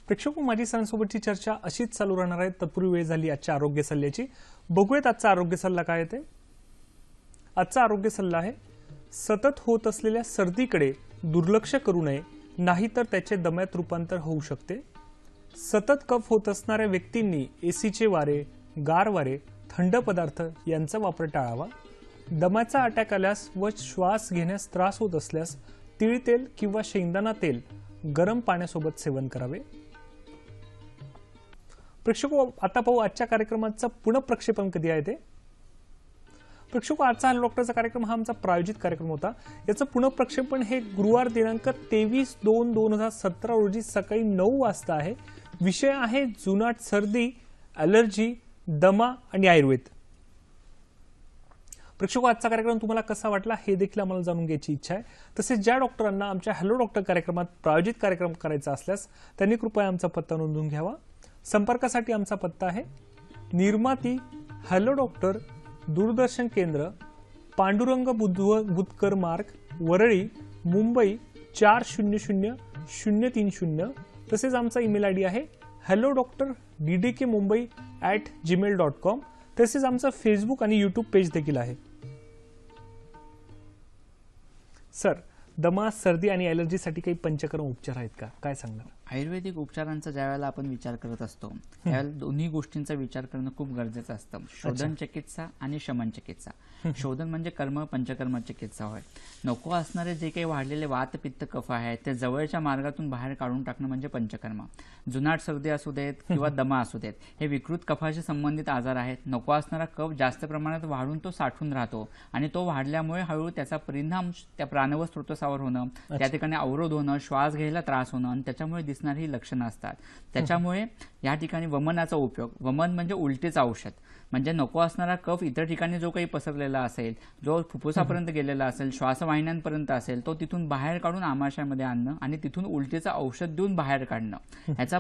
प्रेक्षक, माझी सरांसोबतची चर्चा अशीच चालू राहणार आहे. तत्पूर्वी वेळ झाली आजच्या आरोग्य सल्ल्याची. बघूयात आजचा आरोग्य सल्ला काय येते. आजचा आरोग्य सल्ला आहे, सतत होत असलेल्या सर्दीकडे दुर्लक्ष करू नये, नाहीतर त्याचे दम्यात रूपांतर होऊ शकते. सतत कफ होत असणाऱ्या व्यक्तींनी एसीचे वारे, गार वारे, थंड पदार्थ यांचा वापर टाळावा. दम्याचा अटॅक आल्यास व श्वास घेण्यास त्रास होत असल्यास तिळ तेल किंवा शेंगदाणा तेल गरम पाण्यासोबत सेवन करावे. प्रेक्षको, आता पाहू आजच्या कार्यक्रमाचं पुनःप्रक्षेपण कधी आहे ते. प्रेक्षको, आजचा हॅलो डॉक्टरचा कार्यक्रम हा आमचा प्रायोजित कार्यक्रम होता. याचं पुनःप्रक्षेपण हे गुरुवार दिनांक 23/2/2017 रोजी सकाळी 9 वाजता आहे. विषय आहे जुनाट सर्दी, ॲलर्जी, दमा आणि आयुर्वेद. प्रेक्षको, आजचा कार्यक्रम तुम्हाला कसा वाटला हे देखील आम्हाला जाणून घ्यायची इच्छा आहे. तसेच ज्या डॉक्टरांना आमच्या हॅलो डॉक्टर कार्यक्रमात प्रायोजित कार्यक्रम करायचा असल्यास त्यांनी कृपया आमचा पत्ता नोंदवून घ्यावा. संपर्कासाठी आमचा पत्ता आहे निर्माती हॅलो डॉक्टर, दूरदर्शन केंद्र, पांडुरंग बुधकर मार्ग, वरळी, मुंबई 400030. तसेच आमचा ईमेल आयडी आहे hellodoctor@gmail.com. तसेच आमचा फेसबुक आणि यूट्यूब पेज देखील आहे. सर, दमा, सर्दी आणि ॲलर्जीसाठी काही पंचकर्म उपचार आहेत का, काय सांगणार? आयुर्वेदिक उपचारांचा ज्यावेळेला आपण विचार करत असतो त्यावेळेला दोन्ही गोष्टींचा विचार करणं खूप गरजेचं असतं. शोधन चिकित्सा आणि शमन चिकित्सा. शोधन म्हणजे कर्म पंचकर्म चिकित्सा होय. नको असणारे जे काही वाढलेले वात पित्त कफ आहेत ते जवळच्या मार्गातून बाहेर काढून टाकणं म्हणजे पंचकर्म. जुनाट सर्दी असू देत किंवा दमा असू देत हे विकृत कफाशी संबंधित आजार आहेत. नको असणारा कफ जास्त प्रमाणात वाढून तो साठून राहतो आणि तो वाढल्यामुळे हळूहळू त्याचा परिणाम त्या प्राणव स्रोतसावर होणं, त्या ठिकाणी अवरोध होणं, श्वास घ्यायला त्रास होणं आणि त्याच्यामुळे दिसणारी ही लक्षणं असतात. त्याच्यामुळे या ठिकाणी वमनाचा उपयोग. वमन म्हणजे उलटीचं औषध. म्हणजे नको असणारा कफ इतर ठिकाणी जो काही पसरलेला असेल, जो फुफ्फुसापर्यंत गेलेला असेल, श्वासवाहिन्यांपर्यंत असेल, तो तिथून बाहेर काढून आमाशयामध्ये आणणं आणि तिथून उलटीचं औषध देऊन बाहेर काढणं. ह्याचा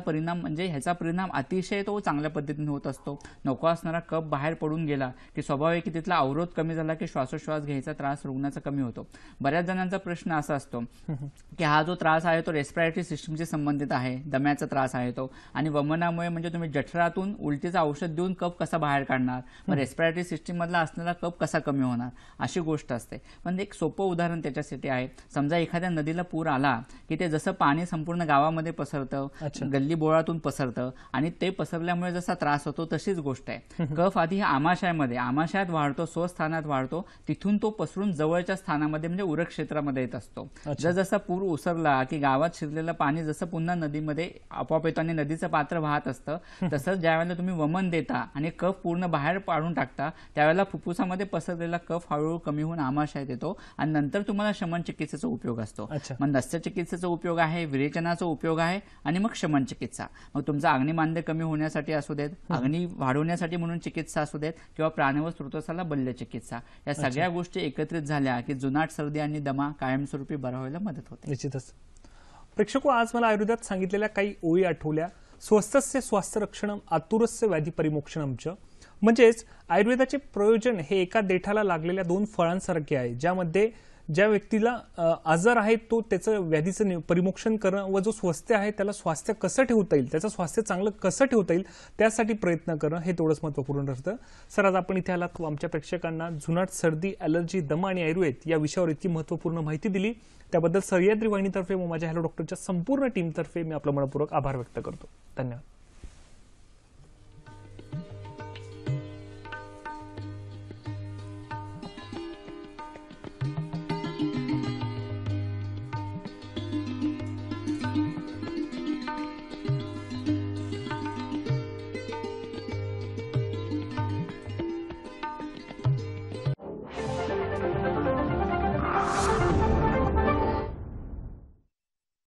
परिणाम अतिशय तो चांगल्या पद्धतीने होत असतो. नको असणारा कफ बाहेर पडून गेला की स्वाभाविक की तिथला अवरोध कमी झाला की श्वासोश्वास घ्यायचा त्रास रुग्णाचा कमी होतो. बऱ्याच जणांचा प्रश्न असा असतो की हा जो त्रास आहे तो रेस्पिरेटरी सिस्टमशी संबंधित आहे, दम्याचा त्रास आहे तो, आणि वमनामुळे म्हणजे तुम्ही जठरातून उलटीचं औषध देऊन कफ कसा बाहेर काढणार, मग रेस्पिरेटरी सिस्टम मधला असलेला कफ कसा कमी होणार, अशी गोष्ट असते. पण एक सोपं उदाहरण त्याच्यासाठी आहे. समजा एखाद्या नदीला पूर आला की ते जसं पाणी संपूर्ण गावामध्ये पसरतं, गल्ली बोळातून पसरतं आणि ते पसरल्यामुळे जसा त्रास होतो तशीच गोष्ट आहे. कफ आधी आमाशयात वाढतो, स्वस्थानात वाढतो, तिथून तो पसरून जवळच्या स्थानामध्ये म्हणजे उरक क्षेत्रामध्ये येत असतो. जसा पूर ओसरला की गावात शिरलेलं पाणी जसं पुन्हा नदीमध्ये आपोआप येतं आणि नदीचं पात्र वाहत असतं, तसंच ज्यावेळेला तुम्ही वमन देता आणि कफ पूर्ण बाहेर पाडून टाकता त्यावेळेला फुफ्फुसामध्ये पसरलेला कफ हळूहळू कमी होऊन आमाशयात येतो आणि नंतर तुम्हाला शमन चिकित्सेचा उपयोग असतो. मग नस्य चिकित्सेचा उपयोग आहे, विरेचनाचा उपयोग आहे आणि मग शमन चिकित्सा. मग तुमचं अग्निमांद्य कमी होण्यासाठी असू देत, अग्नी वाढवण्यासाठी म्हणून चिकित्सा असू देत किंवा प्राणव स्रोतसाला बल्य चिकित्सा, या सगळ्या गोष्टी एकत्रित झाल्या की जुनाट सर्दी आणि दमा कायमस्वरूपी बरा व्हायला मदत होते. निश्चितच. प्रेक्षको, आज मला आयुर्वेदात सांगितलेल्या काही ओळी आठवल्या. स्वस्थस्य स्वास्थ्य रक्षणम आतुरस्य व्याधी परिमोक्षणमचं. म्हणजेच आयुर्वेदाचे प्रयोजन हे एका देठाला लागलेल्या दोन फळांसारखे आहे, ज्यामध्ये ज्या व्यक्तीला आजार आहे तो त्याचं व्याधीचं परिमोक्षण करणं व जो स्वास्थ्य आहे त्याला स्वास्थ्य कसं ठेवता येईल, त्याचं स्वास्थ्य चांगलं कसं ठेवता येईल त्यासाठी प्रयत्न करणं हे तेवढंच महत्त्वपूर्ण ठरतं. सर, आज आपण इथे आलात, आमच्या प्रेक्षकांना जुनाट सर्दी, ॲलर्जी, दमा आणि आयुर्वेद या विषयावर इतकी महत्त्वपूर्ण माहिती दिली त्याबद्दल सह्याद्री वाहिनीतर्फे व माझ्या हॅलो डॉक्टरच्या संपूर्ण टीमतर्फे मी आपलं मनपूर्वक आभार व्यक्त करतो. धन्यवाद.